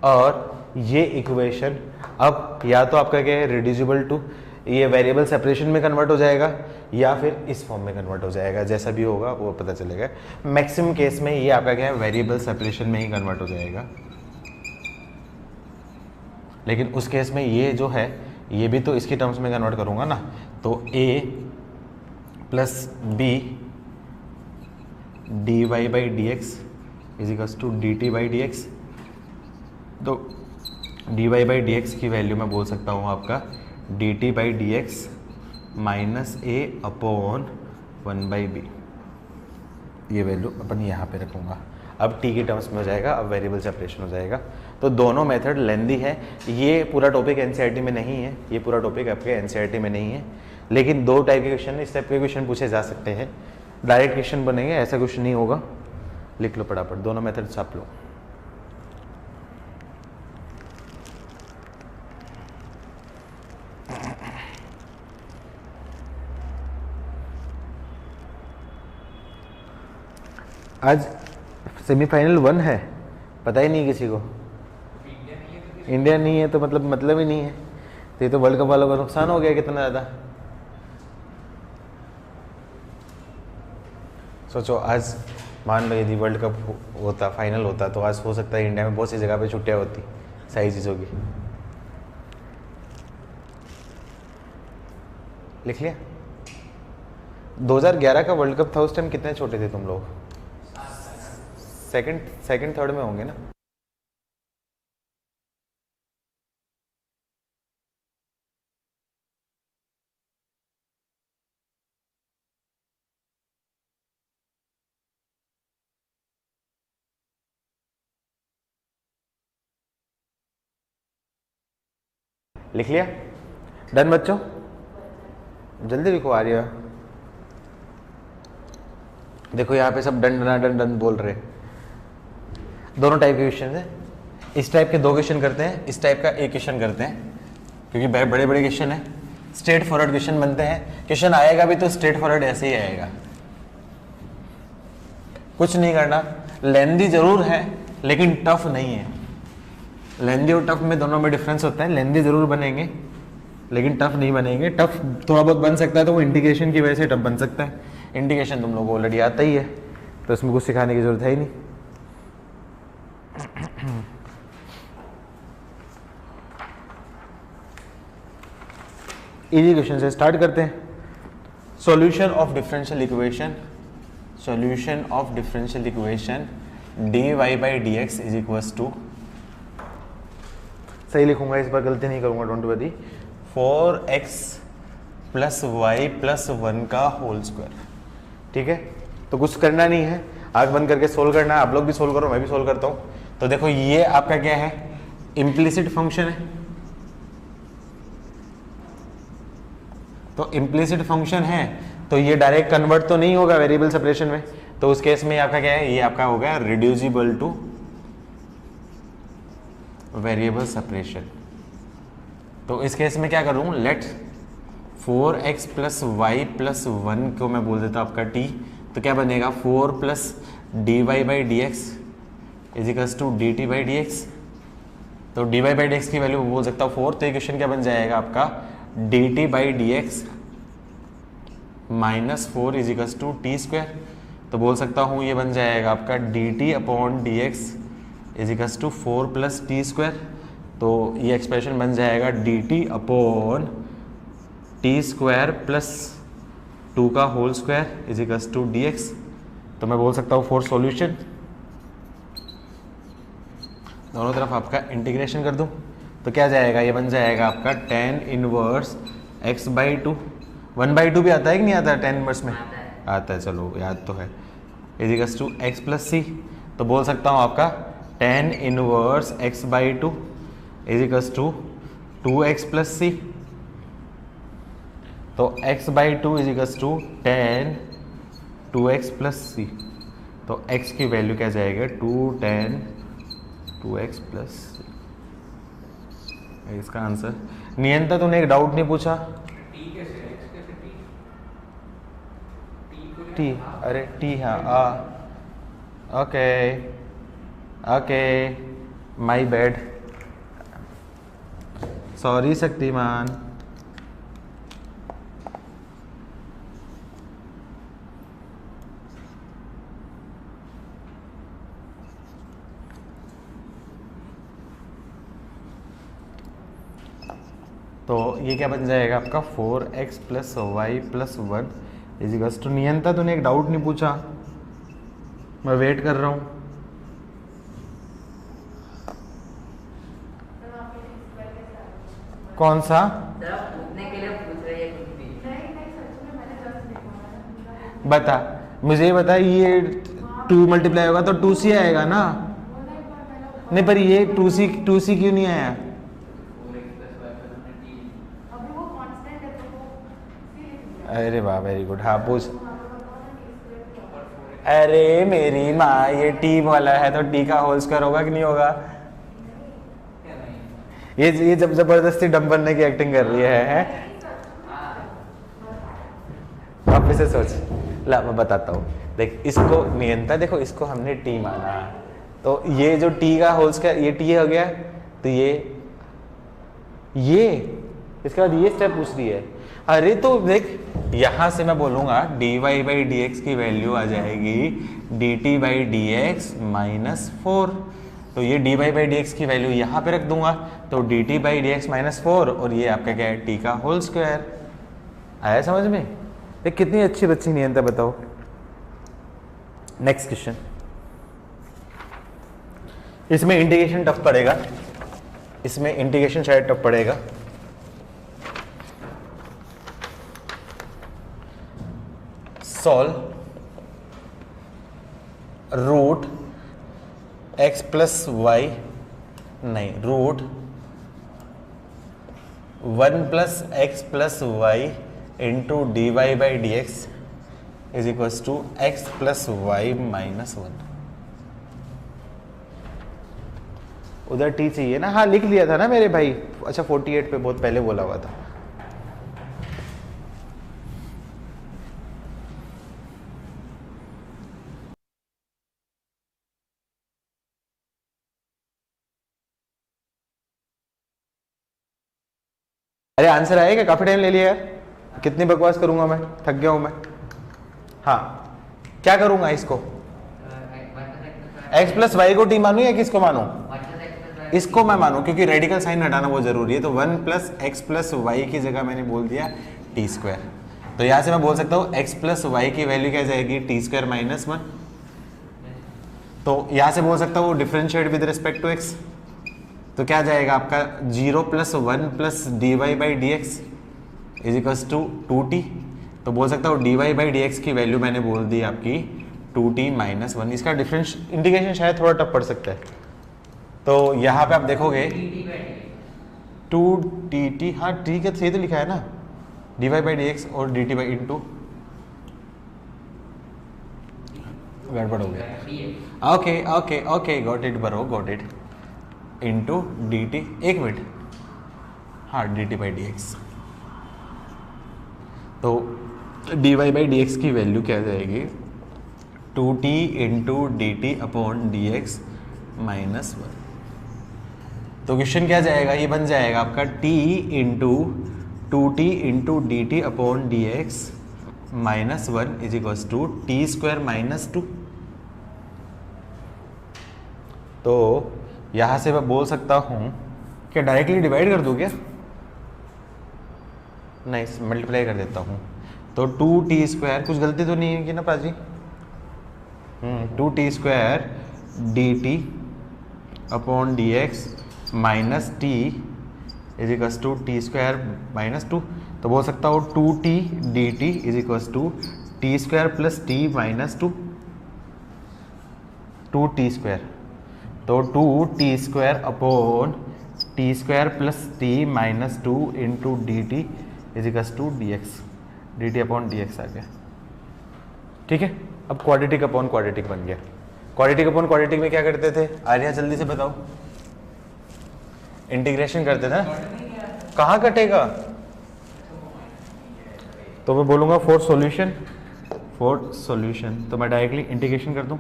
और ये इक्वेशन अब या तो आपका क्या है, रिड्यूसिबल टू, ये वेरिएबल सेपरेशन में कन्वर्ट हो जाएगा, या फिर इस फॉर्म में कन्वर्ट हो जाएगा, जैसा भी होगा वो पता चलेगा। मैक्सिमम केस में ये आपका क्या है, वेरिएबल सेपरेशन में ही कन्वर्ट हो जाएगा, लेकिन उस केस में ये जो है, ये भी तो इसकी टर्म्स में कन्वर्ट करूँगा ना, तो a plus b d Y by D x is equals to d t by D x. तो d Y by D x की वैल्यू मैं बोल सकता हूँ आपका d t by D x minus a upon one by b, ये value अपन यहाँ पे रखूँगा। अब टी की टर्म्स में हो जाएगा, अब वेरिएबल सेपरेशन हो जाएगा। तो दोनों मेथड लेंदी है, ये पूरा टॉपिक एनसीईआरटी में नहीं है, ये पूरा टॉपिक आपके एनसीईआरटी में नहीं है, लेकिन दो टाइप के क्वेश्चन, इस टाइप के क्वेश्चन पूछे जा सकते हैं, डायरेक्ट क्वेश्चन बनेंगे, ऐसा कुछ नहीं होगा। लिख लो फटाफट, दोनों मेथड छाप लो। आज सेमीफाइनल 1 है, पता ही नहीं किसी को, इंडिया नहीं है तो मतलब ही नहीं है, तो ये तो वर्ल्ड कप वालों का नुकसान हो गया कितना ज़्यादा। सोचो आज मान लो यदि वर्ल्ड कप होता, फाइनल होता, तो आज हो सकता है इंडिया में बहुत सी जगह पे छुट्टियां होती सारी चीज़ों की। लिख लिया। 2011 का वर्ल्ड कप था, उस टाइम कितने छोटे थे तुम लोग, सेकंड थर्ड में होंगे ना। लिख लिया, डन बच्चों, जल्दी लिखो। आ रही, देखो यहाँ पे सब डन डन डन डन बोल रहे हैं। दोनों टाइप के क्वेश्चन है, इस टाइप के 2 क्वेश्चन करते हैं, इस टाइप का 1 क्वेश्चन करते हैं, क्योंकि बड़े बड़े क्वेश्चन है, स्ट्रेट फॉरवर्ड क्वेश्चन बनते हैं। क्वेश्चन आएगा भी तो स्ट्रेट फॉरवर्ड ऐसे ही आएगा, कुछ नहीं करना। लेंदी जरूर है लेकिन टफ नहीं है। लेंदी और टफ में दोनों में डिफरेंस होता है। लेंदी जरूर बनेंगे लेकिन टफ नहीं बनेंगे। टफ थोड़ा बहुत बन सकता है तो वो इंटीग्रेशन की वजह से टफ बन सकता है। इंटीग्रेशन तुम लोगों को ऑलरेडी आता ही है, तो इसमें कुछ सिखाने की जरूरत है ही नहीं। इजी क्वेश्चन से स्टार्ट करते हैं। Solution of differential equation, solution of differential equation d Y by D x is equals to, सही लिखूंगा इस बार, गलती नहीं करूंगा, don't worry, 4x plus y plus 1 का होल स्क्वायर। ठीक है, तो कुछ करना नहीं है, आंख बंद करके सोल्व करना है। आप लोग भी सोल्व करो, मैं भी सोल्व करता हूँ। तो देखो ये आपका क्या है, इम्प्लिसिट फंक्शन है। तो इम्प्लिसिट फंक्शन है तो ये डायरेक्ट कन्वर्ट तो नहीं होगा वेरिएबल सेपरेशन में, तो उस केस में आपका क्या है, ये आपका हो गया रिड्यूसिबल टू वेरिएबल सेपरेशन। तो इस केस में क्या करूँ, late 4x plus y plus 1 को मैं बोल देता हूँ आपका t, तो क्या बनेगा 4 plus d Y by D x is equals to d t by D x. तो d Y by D x की वैल्यू बोल सकता हूँ 4, तो इक्वेशन क्या बन जाएगा आपका d t by D x minus 4 is equals to t square. तो बोल सकता हूँ ये बन जाएगा आपका d t upon d x is equals to 4 plus t square. तो ये एक्सप्रेशन बन जाएगा d t upon t square plus 2 का whole square is equals to d x. तो मैं बोल सकता हूँ फॉर सॉल्यूशन दोनों तरफ आपका इंटीग्रेशन कर दूं तो क्या जाएगा, ये बन जाएगा आपका tan इनवर्स x बाई 2, 1/2 भी आता है कि नहीं आता है tan इनवर्स में, आता है, चलो याद तो है, is equals to x plus सी। तो बोल सकता हूँ आपका tan inverse x by 2 is equals to 2x plus सी। तो x by 2 is equals to tan 2x plus सी। तो x की वैल्यू क्या जाएगा 2 tan 2x प्लस सी। इसका आंसर नियंता तूने एक डाउट नहीं पूछा, टी, अरे टी, हाँ okay okay my bad, sorry Shaktimaan. तो ये क्या बन जाएगा आपका 4x plus y plus 1 is equals to, Niyanta तूने एक डाउट नहीं पूछा, मैं वेट कर रहा हूँ। कौन सा पूछने के लिए पूछ रही है कुछ भी। बता, मुझे ये बता, ये 2 मल्टीप्लाई होगा तो 2c आएगा ना, नहीं पर ये 2c क्यों नहीं आया? अरे वाह वेरी गुड, हाँ पूछ। अरे मेरी माँ, ये टी वाला है तो टी का होल स्क्वायर होगा कि नहीं होगा? ये जब जबरदस्ती डम बनने की एक्टिंग कर रही है? आप इसे सोच ला, मैं बताता हूँ, देख इसको नियंता, देखो इसको हमने टी माना, तो ये जो टी का होल स्क्वायर, ये टी हो गया, तो ये इसके बाद ये स्टेप पूछ रही है। अरे तो देख यहां से मैं बोलूंगा dy बाई डी एक्स की वैल्यू आ जाएगी dt by D x minus 4। तो ये dy बाई डी एक्स की वैल्यू यहाँ पे रख दूंगा, तो dt by D x minus 4, और ये आपका क्या है t का होल स्क्वायर। आया समझ में? देख कितनी अच्छी बच्ची नियंता, बताओ। नेक्स्ट क्वेश्चन, इसमें इंटीग्रेशन टफ पड़ेगा, इसमें इंटीग्रेशन शायद टफ पड़ेगा। Solve root x plus y, नहीं, root 1 plus x plus y into d Y by D x is equals to x plus y minus 1। उधर टी चाहिए ना, हाँ लिख लिया था ना मेरे भाई, अच्छा 48 पे बहुत पहले बोला हुआ था। अरे आंसर आएगा, काफी टाइम ले लिया यार, कितनी बकवास करूंगा मैं, थक गया हूं मैं। हाँ क्या करूंगा इसको, x प्लस वाई को टी मानू या किसको मानू? इसको मैं मानू, क्योंकि रेडिकल साइन हटाना बहुत जरूरी है। तो 1 प्लस एक्स प्लस वाई की जगह मैंने बोल दिया टी स्क्वायर। तो यहां से मैं बोल सकता हूँ x प्लस वाई की वैल्यू क्या जाएगी टी स्क्वायर माइनस 1। तो यहां से बोल सकता हूँ differentiate with respect to x, तो क्या जाएगा आपका 0 plus 1 plus d Y by D x is equals to 2t। तो बोल सकता हूँ d Y by D x की वैल्यू मैंने बोल दी आपकी 2t माइनस 1। इसका डिफरेंस इंटीग्रेशन शायद थोड़ा टफ पड़ सकता है। तो यहाँ पे आप देखोगे 2dt, हाँ ठीक है, सही तो लिखा है ना, d Y by D x और डी टी बाई इंटू, गड़बड़ हो गया। Okay okay okay, got it bro, got it. Into d t, एक मिनट, हाँ d t by D x. तो d Y by D x की वैल्यू क्या जाएगी, 2t into d t upon d x minus 1। तो क्वेश्चन क्या जाएगा, ये बन जाएगा आपका t into 2t into d t upon d x minus 1 is equals to t square minus 2। तो यहाँ से मैं बोल सकता हूँ क्या डायरेक्टली डिवाइड कर दूँ क्या, नहीं मल्टीप्लाई कर देता हूँ। तो 2t स्क्वायर, कुछ गलती तो नहीं है कि ना पाजी, 2t square d t upon d x minus t is equals to t square minus 2। तो बोल सकता हूँ 2t d t is equals to t square plus t minus 2, 2t square. तो 2t square upon t square plus t minus 2 into d t is equals to d x, d t upon d x आ गया। ठीक है, अब quadratic upon quadratic बन गया। Quadratic upon quadratic में क्या करते थे आर्या, जल्दी से बताओ, इंटीग्रेशन करते थे ना, कहाँ कटेगा, तो मैं बोलूंगा फॉर सॉल्यूशन, तो मैं डायरेक्टली इंटीग्रेशन कर दूं।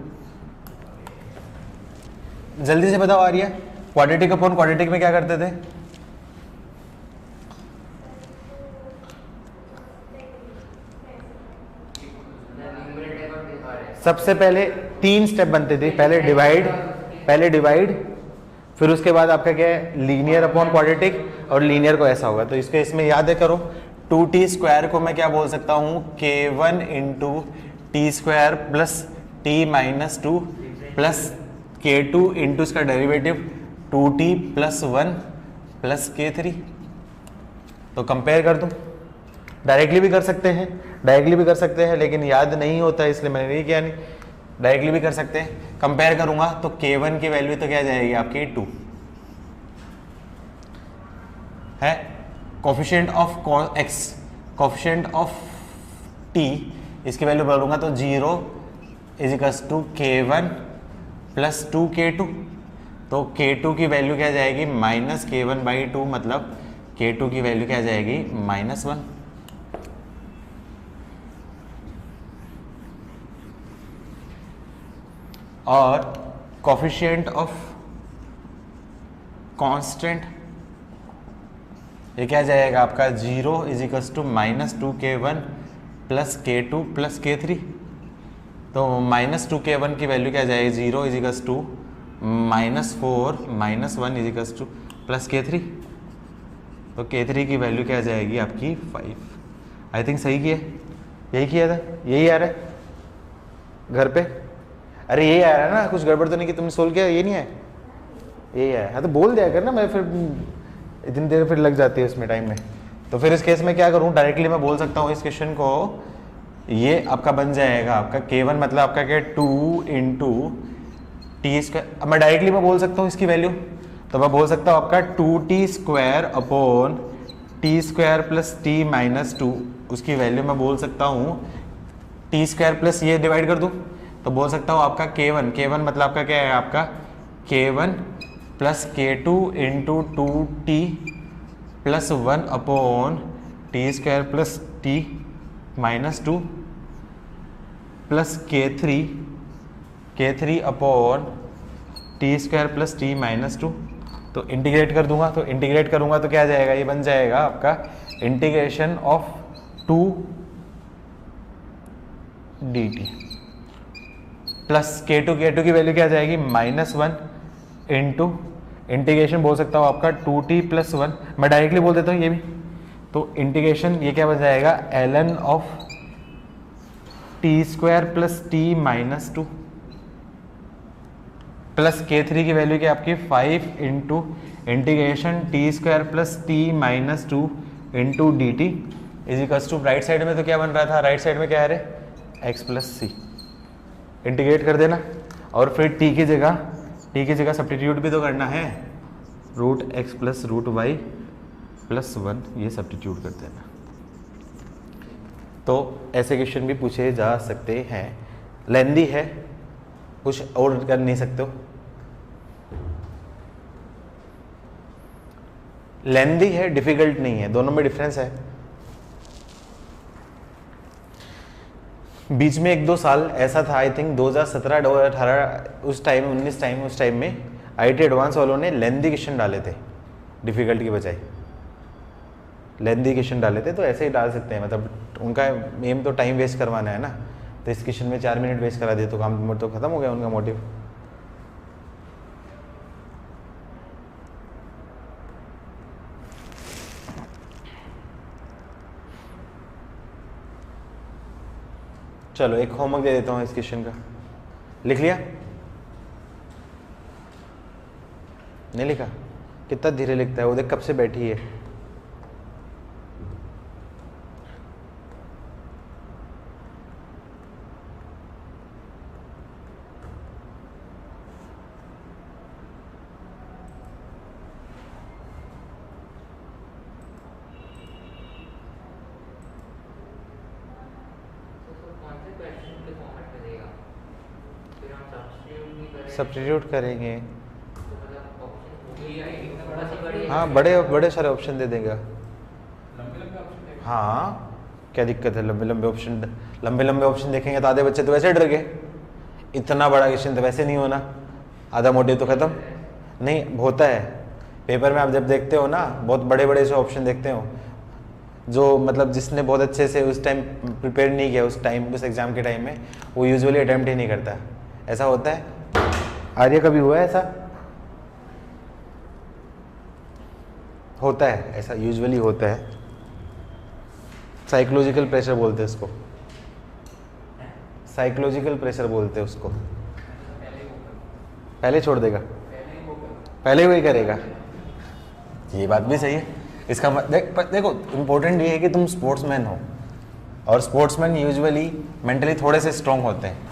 जल्दी से बताओ आर्या, क्वाड्रेटिक अपॉन क्वाड्रेटिक में क्या करते थे, सबसे पहले 3 स्टेप बनते थे, पहले डिवाइड, फिर उसके बाद आपका क्या है लीनियर अपॉन क्वाड्रेटिक, और लीनियर को ऐसा होगा। तो इसके इसमें याद है करो, 2t स्क्वायर को मैं क्या बोल सकता हूँ, k1 into t square plus t minus 2 plus k2 into इसका derivative 2t plus 1 plus k3। तो कंपेयर कर दूँ, डायरेक्टली भी कर सकते हैं, लेकिन याद नहीं होता इसलिए मैंने नहीं किया। नहीं, डायरेक्टली भी कर सकते हैं। कंपेयर करूंगा तो k1 की वैल्यू तो क्या जाएगी आपकी 2 है, coefficient of x, coefficient of t, इसकी वैल्यू बोलूंगा तो 0 is equals to k1 plus 2k2। तो k2 की वैल्यू क्या जाएगी माइनस k1 बाई 2, मतलब k2 की वैल्यू क्या जाएगी माइनस 1। और कोफिशिएंट ऑफ कांस्टेंट ये क्या जाएगा आपका 0 is equals to minus 2k1 plus k2 plus k3। तो माइनस 2k1 की वैल्यू क्या जाएगी 0 is equals to minus 4 minus 1 is equals to plus k3। तो k3 की वैल्यू क्या जाएगी आपकी 5। आई थिंक सही किया, यही किया था, यही आ रहा है घर पे, अरे यही आ रहा है ना, कुछ गड़बड़ तो नहीं कि तुमने सोल्व किया, ये नहीं है, यही है। हाँ तो बोल दिया कर ना, मैं फिर इतनी देर फिर लग जाती है इसमें टाइम में। तो फिर इस केस में क्या करूँ, डायरेक्टली मैं बोल सकता हूँ इस क्वेश्चन को, ये आपका बन जाएगा आपका k1 मतलब आपका क्या 2 इंटू टी स्क्वायर। अब मैं डायरेक्टली मैं बोल सकता हूँ इसकी वैल्यू, तो मैं बोल सकता हूँ आपका 2t square upon t square plus t minus 2, उसकी वैल्यू मैं बोल सकता हूँ टी स्क्वायर प्लस ये डिवाइड कर दूँ, तो बोल सकता हूँ आपका k1 मतलब आपका क्या है आपका k1 plus k2 into 2t plus 1 upon t square plus t minus 2 plus k3 upon t square plus t minus 2। तो इंटीग्रेट कर दूंगा, तो इंटीग्रेट करूंगा तो क्या जाएगा, ये बन जाएगा आपका integration of 2 dt plus k2 की वैल्यू क्या जाएगी माइनस 1 इंटू इंटीग्रेशन बोल सकता हूँ आपका 2t प्लस 1, मैं डायरेक्टली बोल देता हूँ ये भी। तो इंटीग्रेशन ये क्या बन जाएगा ln of t square plus t minus 2 plus k3 की वैल्यू क्या आपकी 5 into integration t square plus t minus 2 into d t is equals to, right side में तो क्या बन रहा था, राइट साइड में क्या है x प्लस सी, इंटीग्रेट कर देना। और फिर t की जगह सब्स्टिट्यूट भी तो करना है, root x plus root y plus 1 ये सब्स्टिट्यूट कर देना। तो ऐसे क्वेश्चन भी पूछे जा सकते हैं, लेंदी है, कुछ और कर नहीं सकते हो। लेंदी है, डिफिकल्ट नहीं है, दोनों में डिफरेंस है। बीच में 1-2 साल ऐसा था, आई थिंक 2017 2018 उस टाइम में आईटी एडवांस वालों ने लेंदी क्वेश्चन डाले थे डिफिकल्ट की बजाय, लेंदी क्वेश्चन डाले थे। तो ऐसे ही डाल सकते हैं, मतलब उनका एम तो टाइम वेस्ट करवाना है ना, तो इस क्वेश्चन में 4 मिनट वेस्ट करा दिए तो काम तो खत्म हो गया उनका मोटिव। चलो एक होमवर्क दे देता हूँ इस क्वेश्चन का, लिख लिया? नहीं लिखा? कितना धीरे लिखता है वो, देख कब से बैठी है। सब्स्टिट्यूट करेंगे, हाँ बड़े बड़े सारे ऑप्शन दे देगा। हाँ क्या दिक्कत है, लंबे लंबे ऑप्शन देखेंगे तो आधे बच्चे तो वैसे डर गए। इतना बड़ा क्वेश्चन तो वैसे नहीं होना, आधा मोटिव तो खत्म नहीं होता है। पेपर में आप जब देखते हो ना, बहुत बड़े बड़े से ऑप्शन देखते हो, जो मतलब जिसने बहुत अच्छे से उस टाइम प्रिपेयर नहीं किया उस एग्जाम के टाइम में, वो यूजुअली अटेम्प्ट ही नहीं करता। ऐसा होता है? आर्य कभी हुआ है ऐसा? होता है ऐसा, यूजुअली होता है। साइकोलॉजिकल प्रेशर बोलते हैं उसको, साइकोलॉजिकल प्रेशर बोलते हैं उसको। पहले छोड़ देगा, पहले वही करेगा, ये बात भी सही है। इसका देखो इम्पोर्टेंट ये है कि तुम स्पोर्ट्समैन हो, और स्पोर्ट्समैन यूजुअली मेंटली थोड़े से स्ट्रॉन्ग होते हैं।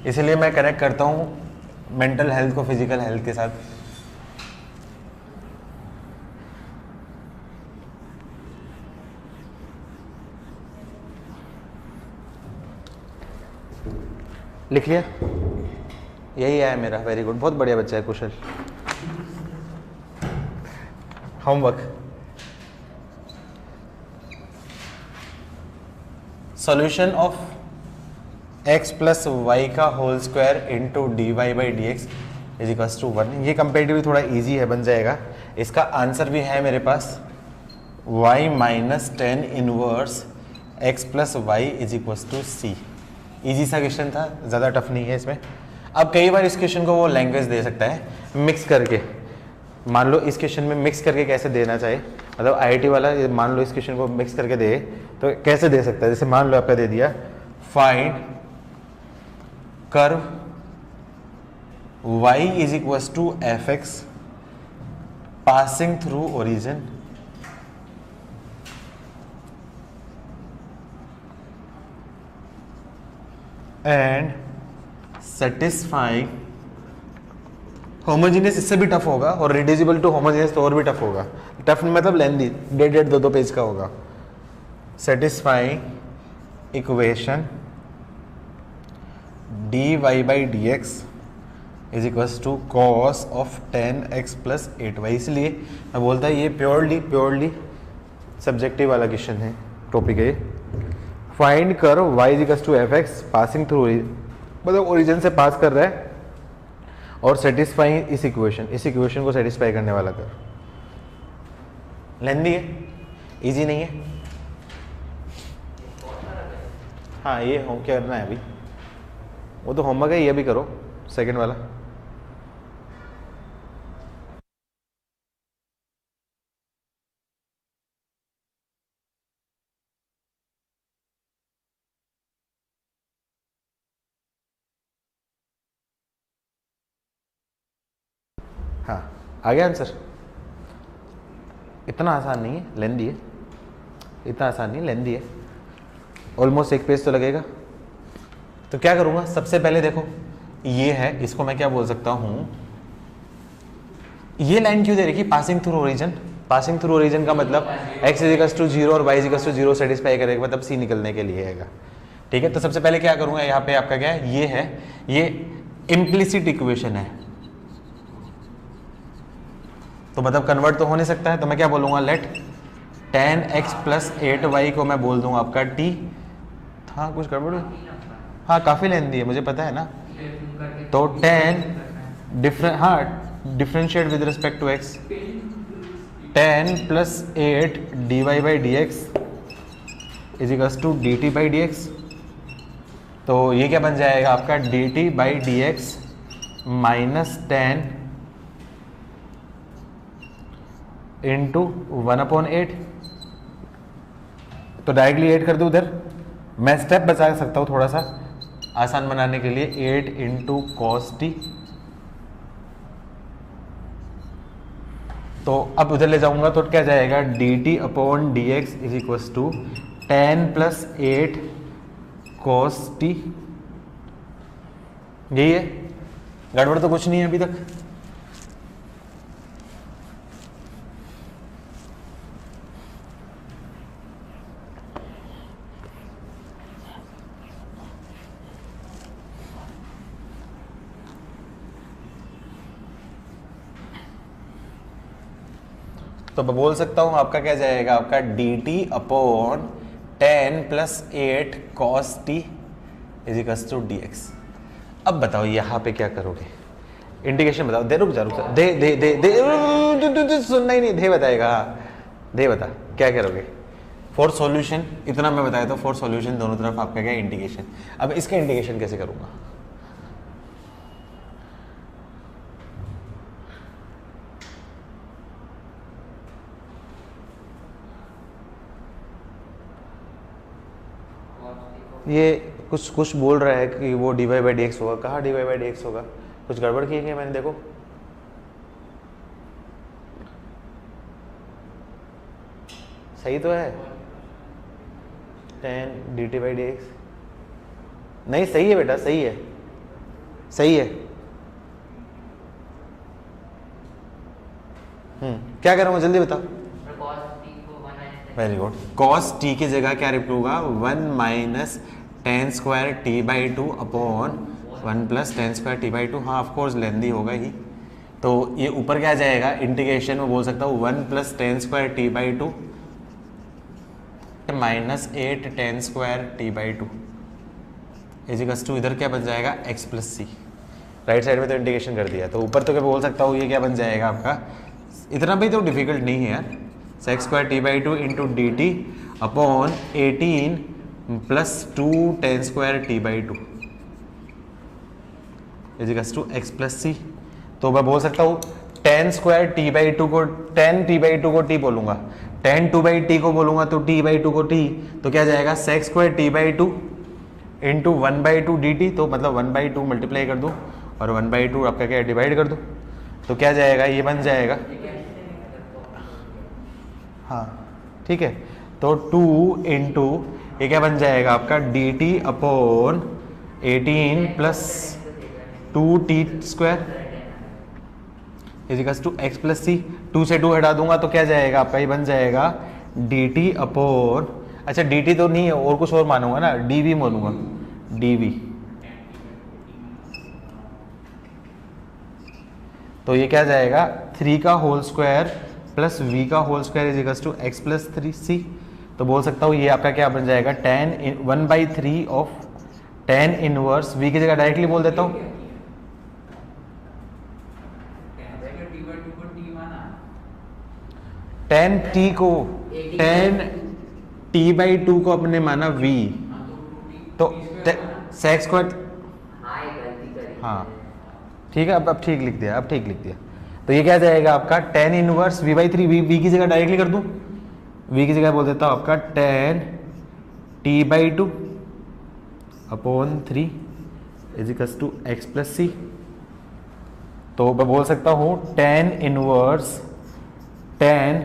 इसलिए मैं कनेक्ट करता हूँ मेंटल हेल्थ को फिजिकल हेल्थ के साथ। लिख लिया? यही है मेरा, वेरी गुड, बहुत बढ़िया बच्चा है Kushal. Homework, solution of x plus y का whole square into d Y by D x is equals to 1। ये कंपेरेटिवली थोड़ा इजी है, बन जाएगा। इसका आंसर भी है मेरे पास, y minus 10 inverse x plus y is equals to c. Easy सा क्वेश्चन था, ज़्यादा टफ नहीं है इसमें। अब कई बार इस क्वेश्चन को वो लैंग्वेज दे सकता है मिक्स करके। मान लो इस क्वेश्चन में मिक्स करके कैसे देना चाहे, मतलब आईआईटी वाला मान लो इस क्वेश्चन को मिक्स करके दे तो कैसे दे सकता है। जैसे मान लो आपका दे दिया, find curve y is equals to f x passing through origin and satisfying homogeneous. इससे भी टफ होगा, और रिड्यूसिबल टू होमोजीनियस तो और भी टफ होगा। टफ मतलब लेंदी, 1.5-2 पेज का होगा। Satisfying equation dy by D x is equals to cos of 10x plus 8y। इसलिए मैं बोलता है ये प्योरली सब्जेक्टिव वाला क्वेश्चन है, टॉपिक है। फाइंड कर y is equals to f x passing through, मतलब ओरिजिन से पास कर रहा है, और सेटिस्फाइंग इस इक्वेशन को सेटिस्फाई करने वाला कर। लेंदी है, इजी नहीं है। हाँ ये होम क्या करना है अभी, वो तो होमवर्क है, ये भी करो सेकंड वाला। हाँ आ गया आंसर। इतना आसान नहीं है, लेंदी है। इतना आसान नहीं, लेंदी है। ऑलमोस्ट 1 पेज तो लगेगा। तो क्या करूँगा, सबसे पहले देखो ये है, इसको मैं क्या बोल सकता हूँ, ये लाइन क्यों दे रखी, passing through origin. Passing through origin का मतलब x इज इक्वल्स टू 0 और y is equals to 0 satisfy करेगा, मतलब c निकलने के लिए आएगा। ठीक है, तो सबसे पहले क्या करूँगा, यहाँ पे आपका क्या है, ये है, ये इम्प्लिसिट इक्वेशन है। तो मतलब कन्वर्ट तो हो नहीं सकता है, तो मैं क्या बोलूँगा, late tan x plus 8y को मैं बोल दूंगा आपका t। हाँ कुछ गड़बड़ हुई? हाँ काफ़ी लेंदी है, मुझे पता है ना। तो tan differentiate with respect to x, tan plus 8 dy by D x is equals to d t by D x. तो ये क्या बन जाएगा आपका, d t by D x minus ten into 1/8। तो डायरेक्टली 8 कर दूँ उधर, मैं स्टेप बचा सकता हूँ थोड़ा सा आसान बनाने के लिए, 8 इंटू कॉस टी। तो अब उधर ले जाऊंगा तो क्या जाएगा, d t upon d x is equals to ten plus 8 cos t. यही है, गड़बड़ तो कुछ नहीं है अभी तक। तो मैं बोल सकता हूं आपका क्या जाएगा, आपका d t upon 10 plus 8 cos t is equals to d x. अब बताओ यहाँ पे क्या करोगे, इंटीग्रेशन बताओ। दे रुक जा दे दे दे दे सुनना ही नहीं, दे बताएगा। दे बता क्या करोगे फॉर सॉल्यूशन, इतना मैं बताया था फॉर सॉल्यूशन दोनों तरफ आपका क्या इंटीग्रेशन। अब इसका इंटीग्रेशन कैसे करूंगा, ये कुछ बोल रहा है कि वो d Y by D x होगा। कहाँ d Y by D x होगा, कुछ गड़बड़ की है मैंने, देखो सही तो है, 10 D t by D x. नहीं सही है बेटा, सही है, सही है। क्या करूँगा जल्दी बताओ। वेरी गुड, कॉस टी की जगह क्या लिखूंगा, 1 minus ten square t by two upon 1 plus tan square t by to. हाँ ऑफकोर्स लेंदी होगा ही। तो ये ऊपर क्या जाएगा, इंटीग्रेशन में बोल सकता हूँ 1 plus tan square t by two minus 8 tan square t by two is equals to, इधर क्या बन जाएगा, x plus c. Right side में तो इंटीग्रेशन कर दिया, तो ऊपर तो क्या बोल सकता हूँ, ये क्या बन जाएगा आपका, इतना भी तो डिफिकल्ट नहीं है यार, sec square t by two into d t upon 18 plus 2 tan square t by two is equals to x plus सी। तो मैं बोल सकता हूँ tan square t by two को, टेन टी बाई टू को टी बोलूंगा, टेन टू बाई टी को बोलूंगा तो टी बाई टू को टी, तो क्या जाएगा sec square t by two into 1/2 d t. तो मतलब 1/2 मल्टीप्लाई कर दूँ और 1/2 आपका क्या डिवाइड कर दूँ, तो क्या जाएगा, ये बन जाएगा, हाँ ठीक है। तो 2 इंटू ये क्या बन जाएगा आपका, d t upon 18 plus 2 t square is equals to x plus c. 2 से 2 हटा दूंगा तो क्या जाएगा आपका, ये बन जाएगा डी टी अपॉन, अच्छा डी टी तो नहीं है और कुछ और मानूंगा ना, डी वी मानूंगा, डी वी। तो ये क्या जाएगा, 3 का होल स्क्वायर प्लस वी का whole square is equals to x plus 3 c. तो बोल सकता हूँ ये आपका क्या बन जाएगा, 1/3 ऑफ tan इनवर्स वी की जगह डायरेक्टली बोल देता हूँ, tan t को, tan t/2 को अपने माना v, तो सेक्स स्क्वायर, हाँ ठीक है, अब ठीक लिख दिया, अब ठीक लिख दिया। तो ये क्या जाएगा आपका tan इनवर्स v/3, v की जगह डायरेक्टली कर दूं, v की जगह बोल देता हूँ आपका tan t/2 upon 3 is equals to x plus सी। तो मैं बोल सकता हूँ tan इनवर्स, tan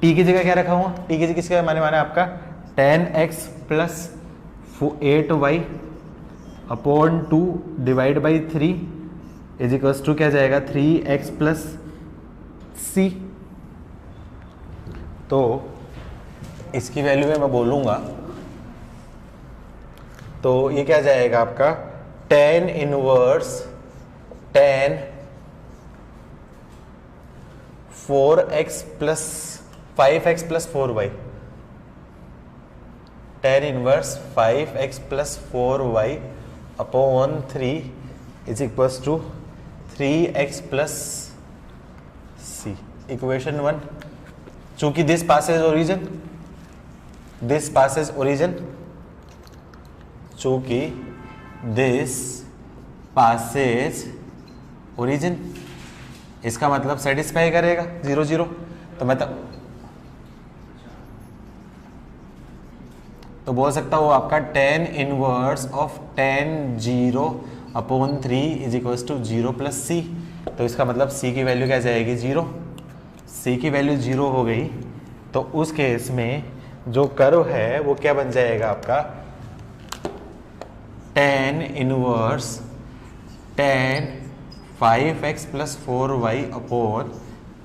t की जगह क्या रखा हुआ, t की जगह किसका माने माना आपका tan x plus 8y upon 2 divide by 3 is equals to क्या जाएगा, 3x प्लस सी। तो इसकी वैल्यू में मैं बोलूँगा तो ये क्या जाएगा आपका, tan inverse tan 4x plus 5x plus 4y, tan inverse 5x plus 4y upon 3 is equals to 3x plus c। Equation 1, चूंकि दिस पासेज ओरिजिन, चूंकि दिस पासेज ओरिजिन, इसका मतलब सेटिस्फाई करेगा 0 0। तो मतलब तो बोल सकता हूँ आपका tan inverse of tan 0 upon 3 is equals to 0 plus c। तो इसका मतलब c की वैल्यू क्या जाएगी 0। c की वैल्यू 0 हो गई तो उस केस में जो कर्व है वो क्या बन जाएगा आपका tan inverse tan 5x plus 4y upon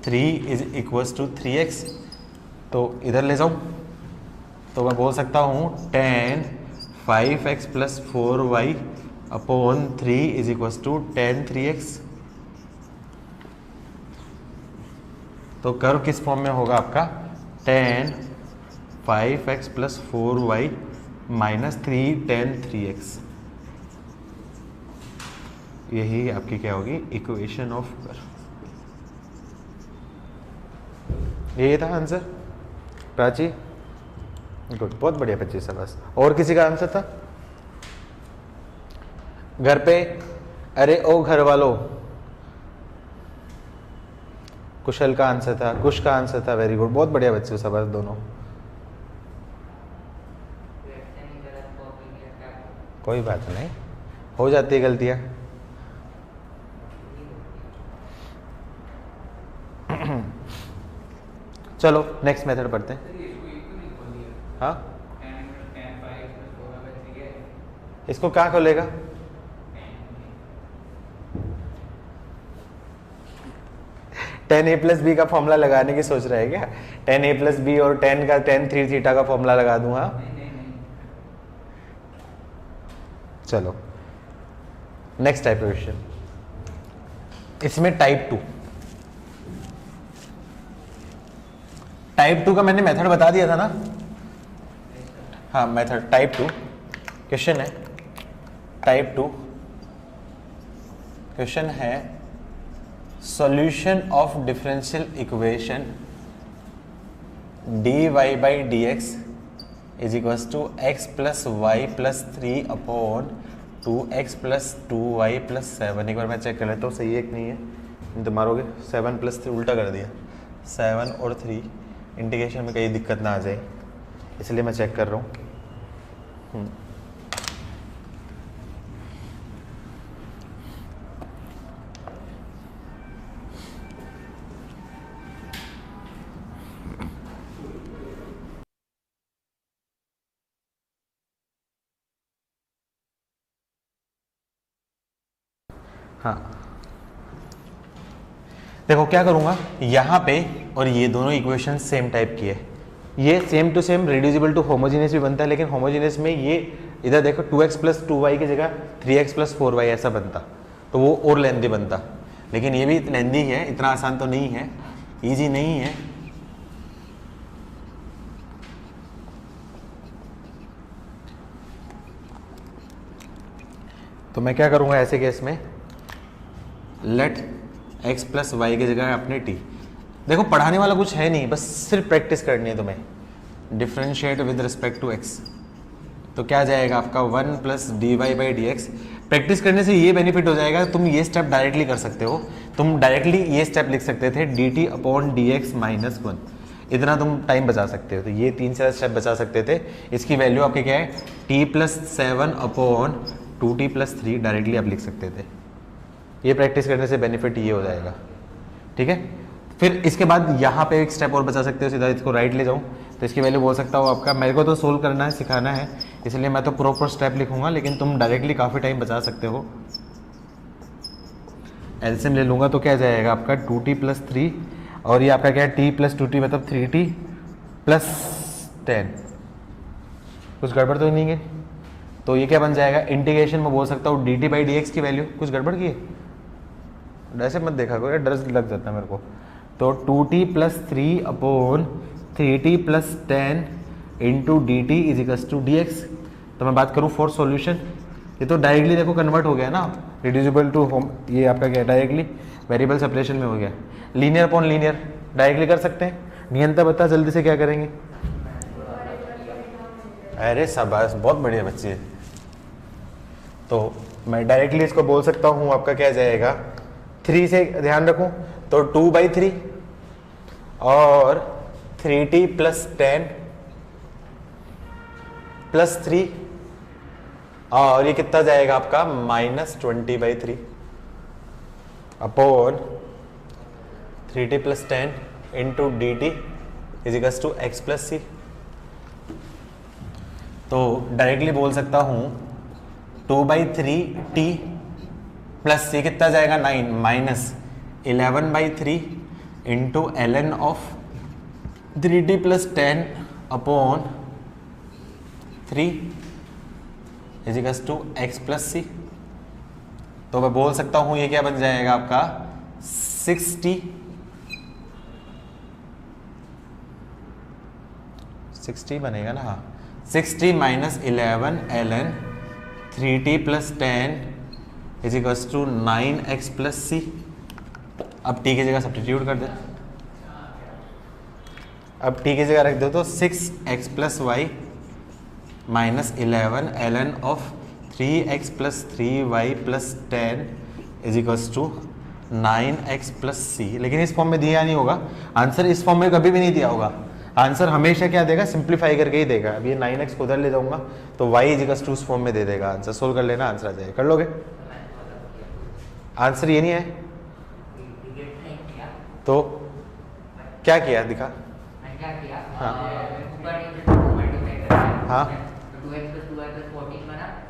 3 is equals to 3x। तो इधर ले जाऊं तो मैं बोल सकता हूँ tan 5x plus 4y upon 3 is equals to tan 3x। तो कर्व किस फॉर्म में होगा आपका tan 5x plus 4y minus 3 tan 3x। यही आपकी क्या होगी इक्वेशन ऑफ कर्व। यही था आंसर प्राची, गुड, बहुत बढ़िया बच्चे से। बस और किसी का आंसर था घर पे? अरे ओ घर वालों, कुशल का आंसर था, कुश का आंसर था, वेरी गुड, बहुत बढ़िया बच्चे से बस दोनों। कोई बात नहीं, हो जाती है गलतियां। चलो नेक्स्ट मेथड पढ़ते हैं। हाँ, इसको क्या खोलेगा? tan a प्लस बी का फॉर्मूला लगाने की सोच रहा है क्या? tan a प्लस बी और tan 3 थीटा का फॉर्मूला लगा दूंगा। चलो नेक्स्ट टाइप क्वेश्चन, इसमें टाइप 2 का मैंने मेथड बता दिया था ना। हाँ, मेथड टाइप 2 क्वेश्चन है। टाइप 2 क्वेश्चन है solution of differential equation dy by dx is equals to x plus y plus 3 upon 2x plus 2y plus 7। एक बार मैं चेक कर लेता हूँ सही है कि नहीं है, नहीं तो मारोगे। 7 प्लस 3 उल्टा कर दिया, 7 और 3 इंटीग्रेशन में कहीं दिक्कत ना आ जाए, इसलिए मैं चेक कर रहा हूँ। हाँ, देखो क्या करूंगा यहाँ पे, और ये दोनों इक्वेशन सेम टाइप की है। ये same to same reducible to homogeneous भी बनता है, लेकिन होमोजीनियस में ये इधर देखो 2x प्लस 2y की जगह 3x प्लस 4y ऐसा बनता, तो वो और लेंदी बनता। लेकिन ये भी लेंदी है, इतना आसान तो नहीं है, ईजी नहीं है। तो मैं क्या करूँगा ऐसे केस में, लेट x प्लस वाई की जगह अपने t। देखो पढ़ाने वाला कुछ है नहीं, बस सिर्फ प्रैक्टिस करनी है तुम्हें। Differentiate with respect to x, तो क्या जाएगा आपका 1 plus d Y by D x. Practice करने से ये बेनिफिट हो जाएगा, तुम ये स्टेप डायरेक्टली कर सकते हो। तुम डायरेक्टली ये स्टेप लिख सकते थे D t upon d x minus 1, इतना तुम टाइम बचा सकते हो। तो ये 3-4 स्टेप बचा सकते थे। इसकी वैल्यू आपके क्या है, t plus 7 upon 2t plus 3 directly आप लिख सकते थे। ये प्रैक्टिस करने से बेनिफिट ये हो जाएगा, ठीक है। फिर इसके बाद यहाँ पे एक स्टेप और बचा सकते हो, सीधा इसको राइट ले जाऊँ तो इसकी वैल्यू बोल सकता हूँ आपका, मेरे को तो सोल्व करना है, सिखाना है, इसलिए मैं तो प्रॉपर स्टेप लिखूंगा, लेकिन तुम डायरेक्टली काफ़ी टाइम बचा सकते हो। एलसीएम ले लूँगा तो क्या जाएगा आपका 2t प्लस 3, और ये आपका क्या है t प्लस 2t मतलब 3t प्लस 10। कुछ गड़बड़ तो नहीं है? तो ये क्या बन जाएगा, इंटीग्रेशन में बोल सकता हूँ dt बाई डी एक्स की वैल्यू। कुछ गड़बड़ की है? ऐसे मत देखा करो, डर लग जाता है मेरे को। तो 2t plus 3 upon 3t plus 10 into d t is equals to d x. तो मैं बात करूँ फॉर सॉल्यूशन, ये तो डायरेक्टली देखो कन्वर्ट हो गया ना, रिड्यूसिबल टू होम, ये आपका क्या डायरेक्टली वेरिएबल सेपरेशन में हो गया। लीनियर अपॉन लीनियर डायरेक्टली कर सकते हैं, नियंता बता जल्दी से क्या करेंगे। अरे शाबाश, बहुत बढ़िया बच्चे है। तो मैं डायरेक्टली इसको बोल सकता हूँ, आपका क्या जाएगा 3 से ध्यान रखूँ तो 2/3 और 3t प्लस 10 प्लस 3 और ये कितना जाएगा आपका -20/3 upon 3t plus 10 into d t is equals to x plus सी। तो डायरेक्टली बोल सकता हूँ 2/3t प्लस सी कितना जाएगा 9 -11/3 into ln of 3t plus 10 upon 3 is equals to x plus सी। तो मैं बोल सकता हूं ये क्या बन जाएगा आपका 60 बनेगा ना, हाँ 60 minus 11 ln 3t plus 10 is equals to 9x plus c. अब t की जगह सब्स्टिट्यूट कर दे, अब t की जगह रख दो तो 6x plus y minus 11 ln of 3x plus 3y plus 10 is equals to 9x plus c. लेकिन इस फॉर्म में दिया नहीं होगा आंसर, इस फॉर्म में कभी भी नहीं दिया होगा आंसर, हमेशा क्या देगा सिंप्लीफाई करके ही देगा। अब ये 9x को उधर ले जाऊंगा तो y इज इक्वल्स टू उस फॉर्म में दे देगा आंसर। सोल्व कर लेना, आंसर आ जाएगा। कर लोगे? आंसर ये नहीं है तो क्या किया दिखा। हाँ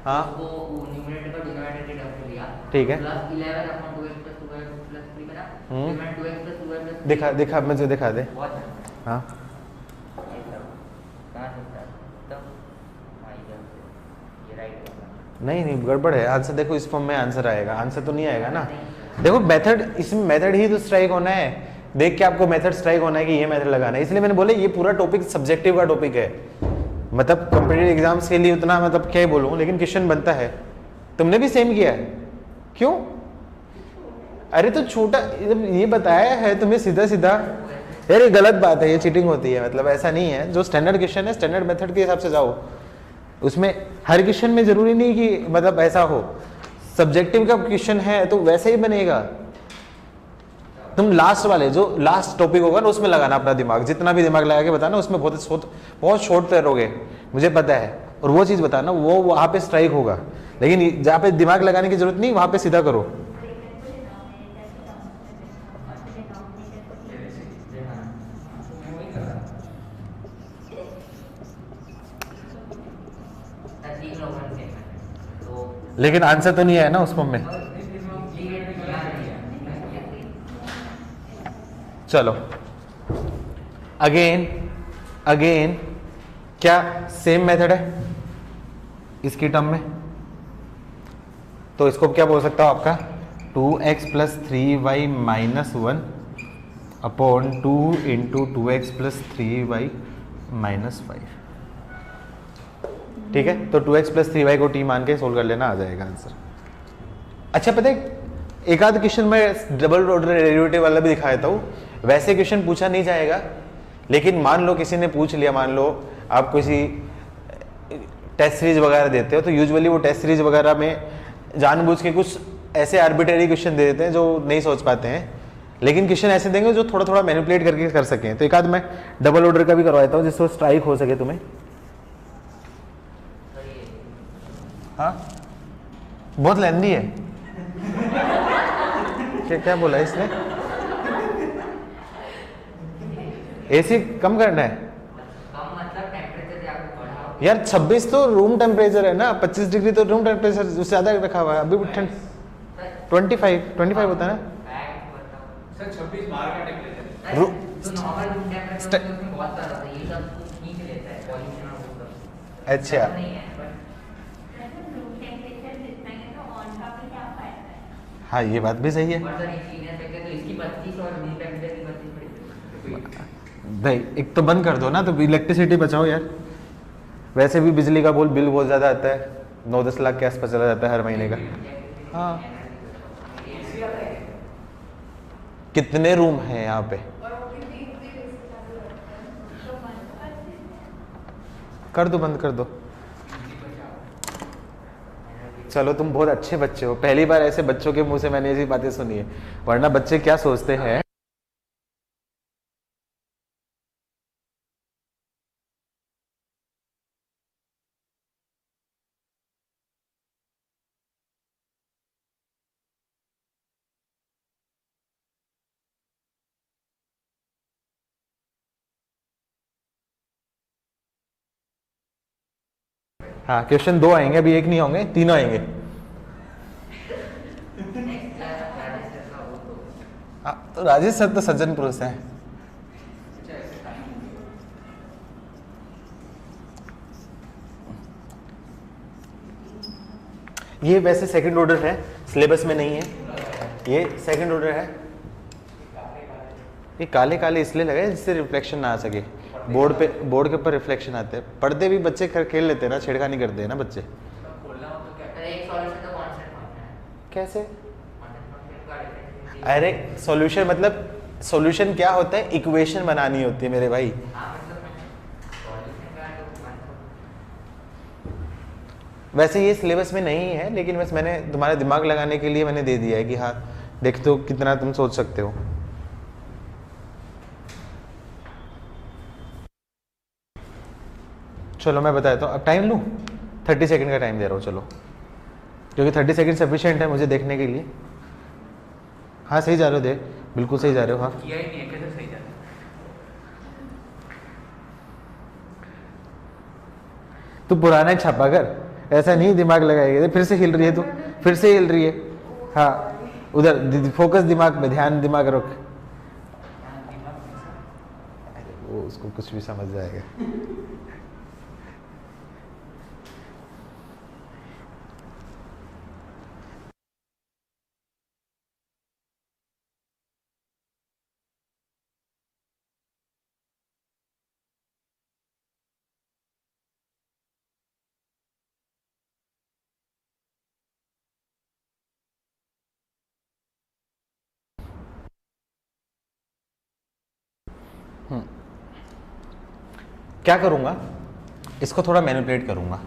हाँ हाँ ठीक है, दिखा मुझे दिखा दे। हाँ नहीं गड़बड़ है आंसर। देखो इस फॉर्म में आंसर आएगा, आंसर तो नहीं आएगा ना। देखो मेथड, इसमें मेथड ही तो स्ट्राइक होना है, देख के आपको मेथड स्ट्राइक होना है कि ये मेथड लगाना है। इसलिए मैंने बोले ये पूरा टॉपिक सब्जेक्टिव का टॉपिक है, मतलब कॉम्पिटिटिव एग्जाम्स के लिए उतना मतलब क्या ही बोलूँ, लेकिन क्वेश्चन बनता है। तुमने भी सेम किया है क्यों? अरे तो छोटा ये बताया है तुम्हें सीधा सीधा। यार ये गलत बात है, ये चीटिंग होती है, मतलब ऐसा नहीं है। जो स्टैंडर्ड क्वेश्चन है स्टैंडर्ड मेथड के हिसाब से जाओ, उसमें हर क्वेश्चन में जरूरी नहीं कि मतलब ऐसा हो। सब्जेक्टिव का क्वेश्चन है तो वैसे ही बनेगा। तुम लास्ट वाले जो लास्ट टॉपिक होगा ना उसमें लगाना अपना दिमाग, जितना भी दिमाग लगा के बताना उसमें बहुत शॉर्ट तैरोगे, मुझे पता है। और वो चीज़ बताना वो वहाँ पे स्ट्राइक होगा, लेकिन जहाँ पे दिमाग लगाने की जरूरत नहीं वहाँ पे सीधा करो। लेकिन आंसर तो नहीं है ना उस फॉर्म में। चलो अगेन क्या सेम मेथड है इसकी टर्म में, तो इसको क्या बोल सकता हूं आपका 2x plus 3y minus 1 upon 2 into 2x plus 3y minus 5। ठीक है, तो 2x प्लस 3y को t मान के सोल्व कर लेना, आ जाएगा आंसर। अच्छा पता है एक आध क्वेश्चन में डबल ऑर्डर डेरिवेटिव वाला भी दिखा देता हूँ। वैसे क्वेश्चन पूछा नहीं जाएगा, लेकिन मान लो किसी ने पूछ लिया, मान लो आप किसी टेस्ट सीरीज वगैरह देते हो तो यूजुअली वो टेस्ट सीरीज वगैरह में जानबूझ के कुछ ऐसे आर्बिट्रेरी क्वेश्चन दे देते हैं जो नहीं सोच पाते हैं, लेकिन क्वेश्चन ऐसे देंगे जो थोड़ा थोड़ा मैनिपुलेट करके कर सकें। तो एक आध मैं डबल ऑर्डर का भी करवाता हूँ जिससे स्ट्राइक हो सके तुम्हें। हाँ बहुत लेंदी है क्या बोला इसने? एसी कम करना है यार, 26 तो रूम टेम्परेचर है ना, 25 डिग्री तो रूम टेम्परेचर, उससे ज्यादा रखा हुआ है अभी ठंड। 25 होता है ना सर, 26 बाहर का टेम्परेचर तो नॉर्मल रूम टेम्परेचर में उसमें बहुत सारा होता है, ये सब ठीक लेता है पॉल्यूशन और वो सब। अच्छा नहीं है हाँ ये बात भी सही है। और सर इंजीनियर से तो इसकी 25 और रूम टेम्परेचर की 25 भाई एक तो बंद कर दो ना, तो इलेक्ट्रिसिटी बचाओ यार। वैसे भी बिजली का बिल बहुत ज़्यादा आता है, 9-10 लाख के आसपास चला जाता है हर महीने का। हाँ, कितने रूम हैं यहाँ पे? कर दो, बंद कर दो। चलो तुम बहुत अच्छे बच्चे हो, पहली बार ऐसे बच्चों के मुंह से मैंने ऐसी बातें सुनी है, वरना बच्चे क्या सोचते हैं। हाँ, क्वेश्चन 2 आएंगे, अभी एक नहीं होंगे, 3 आएंगे। हाँ, तो राजेश सर तो सज्जन पुरुष हैं। ये वैसे सेकंड ऑर्डर है, सिलेबस में नहीं है, ये सेकंड ऑर्डर है। ये काले काले इसलिए लगे जिससे रिफ्लेक्शन ना आ सके, बोर्ड के ऊपर रिफ्लेक्शन आते हैं। पर्दे भी बच्चे खेल लेते हैं ना, छेड़खानी करते हैं ना बच्चे। कैसे? अरे सॉल्यूशन मतलब सॉल्यूशन क्या होता है, इक्वेशन बनानी होती है मेरे भाई। वैसे ये सिलेबस में नहीं है, लेकिन बस मैंने तुम्हारा दिमाग लगाने के लिए मैंने दे दिया है कि हाँ देखते हो कितना तुम सोच सकते हो। चलो मैं बताता हूँ, अब टाइम लूँ, 30 सेकंड का टाइम दे रहा हूँ चलो, क्योंकि 30 सेकंड सफिशिएंट है मुझे देखने के लिए। हाँ सही जा रहे हो, देख बिल्कुल सही जा रहे हो। हाँ किया ही नहीं है, कैसे सही जा रहा है? तू पुराना ही छापा कर, ऐसा नहीं दिमाग लगाएगा। फिर से हिल रही है तू, फिर से हिल रही है। हाँ उधर फोकस दिमाग में, ध्यान दिमाग रख। वो उसको कुछ भी समझ जाएगा। क्या करूंगा, इसको थोड़ा मैनिपुलेट करूंगा।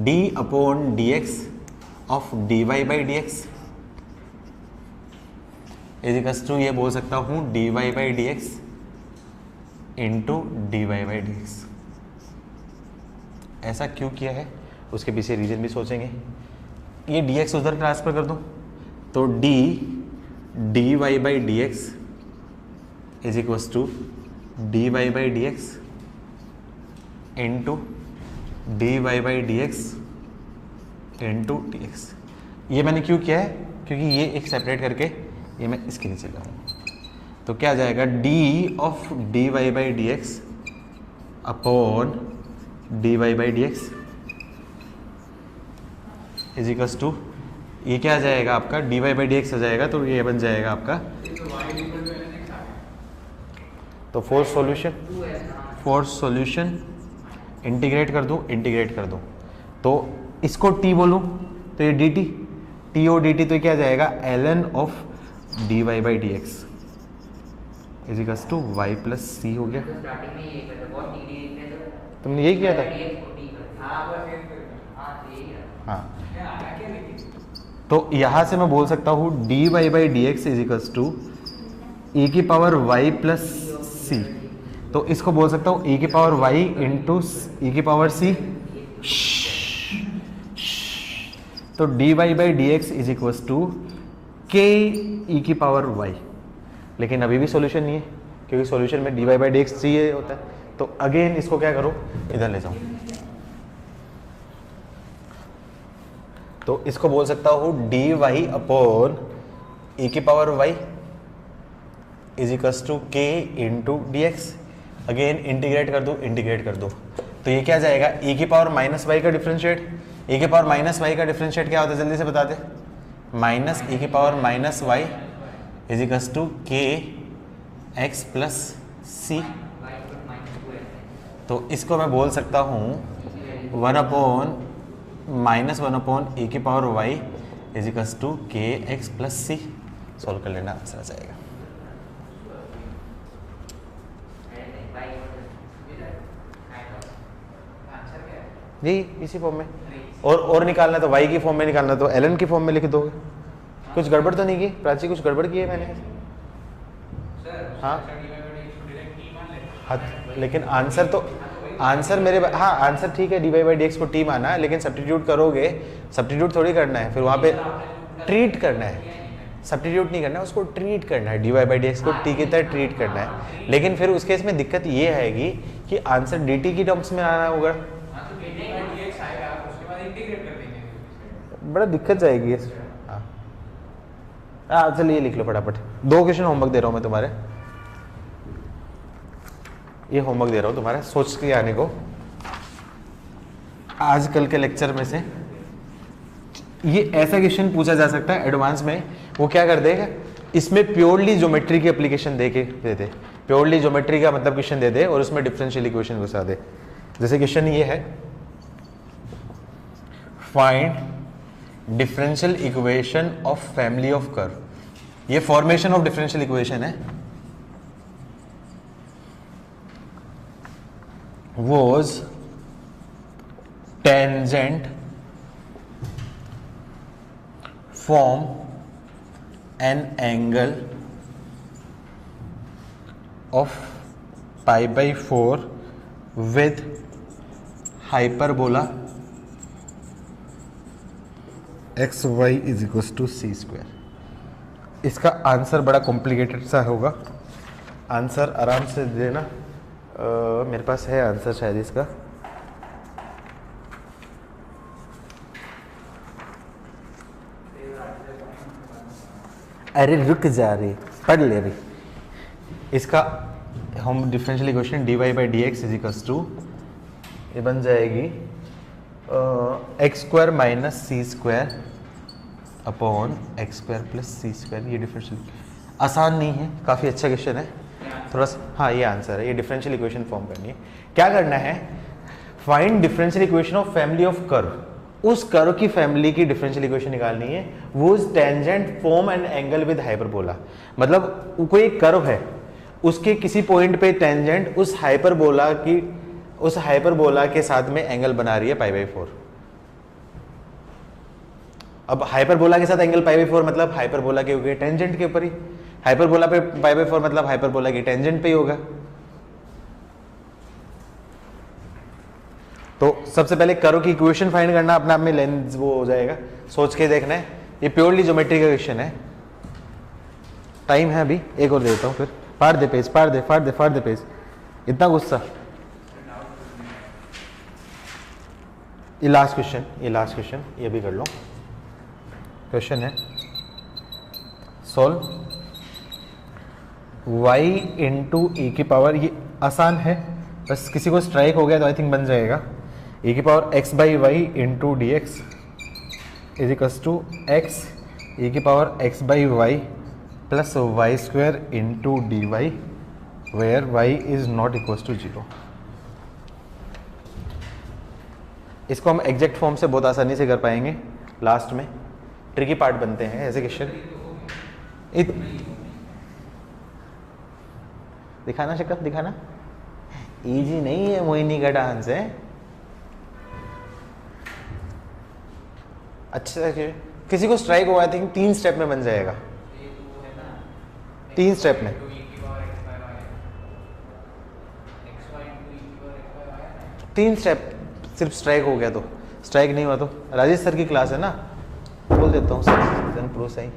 d/dx of dy/dx equals to, ये बोल सकता हूं dy/dx इंटू dy/dx। ऐसा क्यों किया है उसके पीछे रीजन भी सोचेंगे। ये dx उधर ट्रांसफर कर दूं तो dy/dx is equals to dy/dx into dy/dx into dx। ये मैंने क्यों किया है, क्योंकि ये एक सेपरेट करके ये मैं इसके नीचे लाऊंगा। तो क्या आ जाएगा, d of dy/dx upon dy/dx is equals to, ये क्या आ जाएगा आपका, dy/dx आ जाएगा, तो ये बन जाएगा आपका। तो फोर्स सॉल्यूशन इंटीग्रेट कर दूं तो इसको t बोलूं तो ये dt, t और dt, तो क्या आ जाएगा ln of dy/dx is equals to y plus c हो गया। तुमने यही किया था? हाँ, तो यहां से मैं बोल सकता हूं dy/dx is equals to e की पावर y प्लस सी। तो इसको बोल सकता हूँ e की पावर y इंटू e की पावर c। तो dy/dx is equals to k e की पावर y। लेकिन अभी भी सॉल्यूशन नहीं है, क्योंकि सॉल्यूशन में dy/dx चाहिए होता है। तो अगेन इसको क्या करो, इधर ले जाओ। तो इसको बोल सकता हूँ dy अपॉन e की power y is equals to k into dx। Again integrate कर दो तो ये क्या जाएगा, e की पावर माइनस वाई का डिफरेंशिएट। e की पावर माइनस वाई का डिफरेंशिएट क्या होता है, जल्दी से बता दे। माइनस e की power minus y is equals to k x plus सी। तो इसको मैं बोल सकता हूँ 1/-1/e⁻y equals to kx plus c. Solve कर लेना, आंसर आ जाएगा। यही इसी फॉर्म में, और निकालना तो y की फॉर्म में निकालना तो ln की फॉर्म में लिख दोगे। कुछ गड़बड़ तो नहीं की प्राची? कुछ गड़बड़ की है मैंने? हाँ हाँ, लेकिन आंसर तो आंसर मेरे हाँ आंसर ठीक है, dy/dx को t माना है, लेकिन सब्स्टिट्यूट करोगे, सब्स्टिट्यूट थोड़ी करना है, फिर वहाँ पे ट्रीट करना है। सब्स्टिट्यूट नहीं करना है, उसको ट्रीट करना है, dy/dx को t की तरह ट्रीट करना है। लेकिन फिर उसके इसमें दिक्कत ये आएगी कि आंसर dt की टर्म्स में आना होगा, बड़ा दिक्कत जाएगी। हाँ चलिए लिख लो फटाफट। 2 क्वेश्चन होमवर्क दे रहा हूँ मैं तुम्हारे, ये होमवर्क दे रहा हूँ तुम्हारे, सोच के आने को। आज कल के लेक्चर में से ये ऐसा क्वेश्चन पूछा जा सकता है एडवांस में। वो क्या कर देगा, इसमें प्योरली ज्योमेट्री की एप्लीकेशन दे के दे दे, प्योरली ज्योमेट्री का मतलब क्वेश्चन दे दे और उसमें डिफरेंशियल इक्वेशन घुसा दे। जैसे क्वेश्चन ये है, find differential equation of family of curve. ये फॉर्मेशन ऑफ डिफरेंशियल इक्वेशन है। was tangent form an angle of π/4 with hyperbola xy is equals to c square। इसका आंसर बड़ा कॉम्प्लिकेटेड सा होगा, आंसर आराम से देना। मेरे पास है आंसर शायद इसका। अरे रुक जा रही, पढ़ ले रही। इसका हम differential equation dy/dx is equals to, ये बन जाएगी x² minus c² upon x² plus c²। ये डिफरेंशियल आसान नहीं है, काफ़ी अच्छा क्वेश्चन है थोड़ा सा। हाँ ये आंसर है, ये डिफरेंशियल इक्वेशन फॉर्म करनी है। क्या करना है, find differential equation of family of curve. उस कर्व की फैमिली की डिफरेंशियल इक्वेशन निकालनी है। वो tangent form and angle with hyperbola, मतलब कोई एक कर्व है, उसके किसी पॉइंट पे टेंजेंट उस हाइपरबोला के साथ में एंगल बना रही है π/4। अब हाइपरबोला के साथ एंगल π/4 मतलब हाइपरबोला के ऊपर टेंजेंट के ऊपर ही, हाइपरबोला पे π/4 मतलब हाइपरबोला की टेंजेंट पे ही होगा। तो सबसे पहले कर्व की इक्वेशन फाइंड करना, अपने आप में लेंस वो हो जाएगा, सोच के देखना है। ये प्योरली ज्योमेट्री का क्वेश्चन है। टाइम है अभी, एक और देता हूँ फिर। फाड़ दे पेज, फाड़ दे पेज, इतना गुस्सा। ये लास्ट क्वेश्चन, ये भी कर लो। क्वेश्चन है सोल्व y इंटू ई की पावर, ये आसान है, बस किसी को स्ट्राइक हो गया तो आई थिंक बन जाएगा। e की power x/y into D x is equals to x e की power x/y plus y² into d y where y is not equals to 0। इसको हम एग्जैक्ट फॉर्म से बहुत आसानी से कर पाएंगे, लास्ट में ट्रिकी पार्ट बनते हैं ऐसे क्वेश्चन। दिखाना शक्ल दिखाना, इजी नहीं है मोहिनी का डांस है। अच्छा किसी को स्ट्राइक हुआ, आई थिंक 3 स्टेप में बन जाएगा, 3 स्टेप में। 3 स्टेप सिर्फ स्ट्राइक हो गया तो, स्ट्राइक नहीं हुआ तो राजेश सर की क्लास है ना, बोल देता हूँ सर प्रो सही।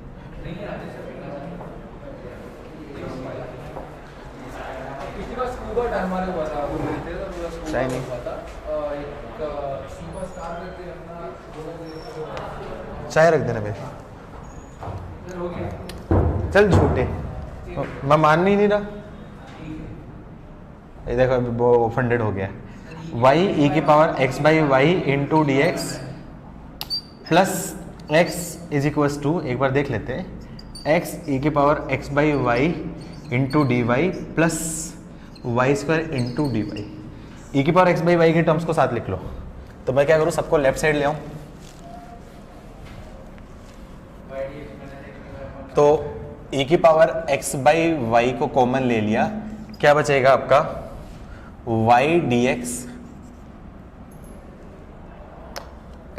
चाय रख देना मेरे, चल झूठे, मैं मान नहीं रहा। ये देखो अभी वो ऑफेंडेड हो गया। y e की power x/y into D x plus x is equals to, एक बार देख लेते हैं, x e की power x/y into d y plus y² into d y. ई की पावर एक्स बाई वाई के टर्म्स को साथ लिख लो। तो मैं क्या करूँ, सबको लेफ्ट साइड ले आऊँ। तो ई की पावर एक्स बाई वाई को कॉमन ले लिया, क्या बचेगा आपका वाई डी एक्स।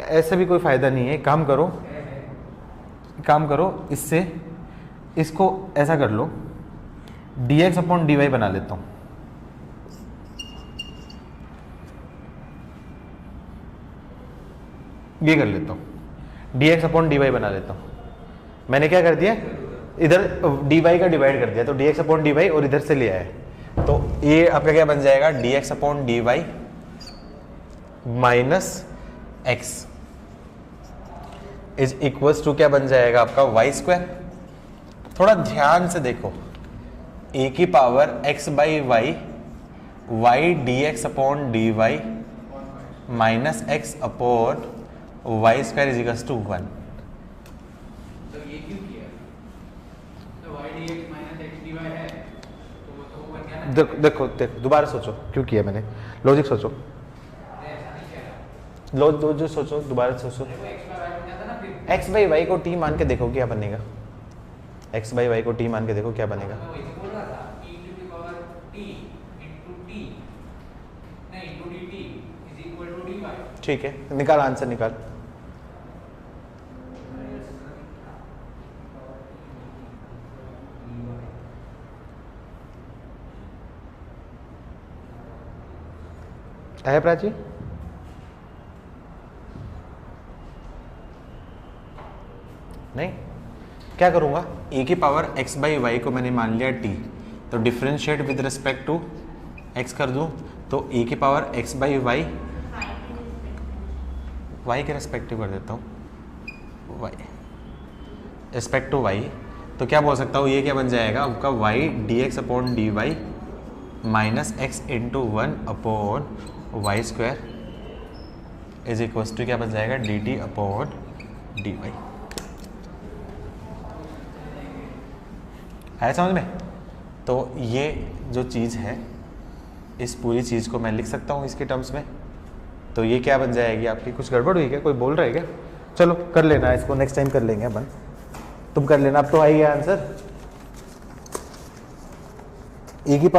ऐसे भी कोई फायदा नहीं है, काम करो इससे इसको ऐसा कर लो, d x upon d y बना लेता हूं। ये कर लेता हूं, d x upon d y बना लेता हूं। मैंने क्या कर दिया, इधर डी वाई का डिवाइड कर दिया, तो d x upon d y और इधर से ले आए, तो ये आपका क्या बन जाएगा, d x upon d y minus x is equals to क्या बन जाएगा आपका वाई स्क्वायर। थोड़ा ध्यान से देखो, ए की power x by y, y d x upon d y minus x upon y square is equals to 1। तो ये क्यों किया? तो y dx minus x dy है, तो वो तो बन गया ना। देखो दोबारा सोचो क्यों किया मैंने, लॉजिक सोचो, ऐसा नहीं कह रहा। लॉजिक सोचो, दोबारा सोचो। देखो x का वैल्यू क्या था ना, फिर एक्स बाई वाई को टी मान के देखो क्या बनेगा, एक्स बाई वाई को टी मान के देखो क्या बनेगा। मैं वही तो बोल रहा था, e to the power t into t नहीं into dt is equal to dy। ठीक है, निकाल आंसर निकाल। है प्राची? नहीं, क्या करूंगा, ए की पावर एक्स बाई वाई को मैंने मान लिया टी, तो differentiate with respect to x कर दूं, तो ए की power x by y y के रेस्पेक्टिव कर देता हूँ, वाई रिस्पेक्ट टू वाई, तो क्या बोल सकता हूँ, ये क्या बन जाएगा आपका y d x upon d y minus x into 1 upon y square is equals to क्या बन जाएगा, d t upon d y. है समझ में? तो ये जो चीज़ है, इस पूरी चीज़ को मैं लिख सकता हूँ इसके टर्म्स में, तो ये क्या बन जाएगी आपकी, कुछ गड़बड़ हुई क्या, कोई बोल रहा है क्या? चलो कर लेना इसको, नेक्स्ट टाइम कर लेंगे अपन, तुम कर लेना, अब तो आई है आंसर। ए की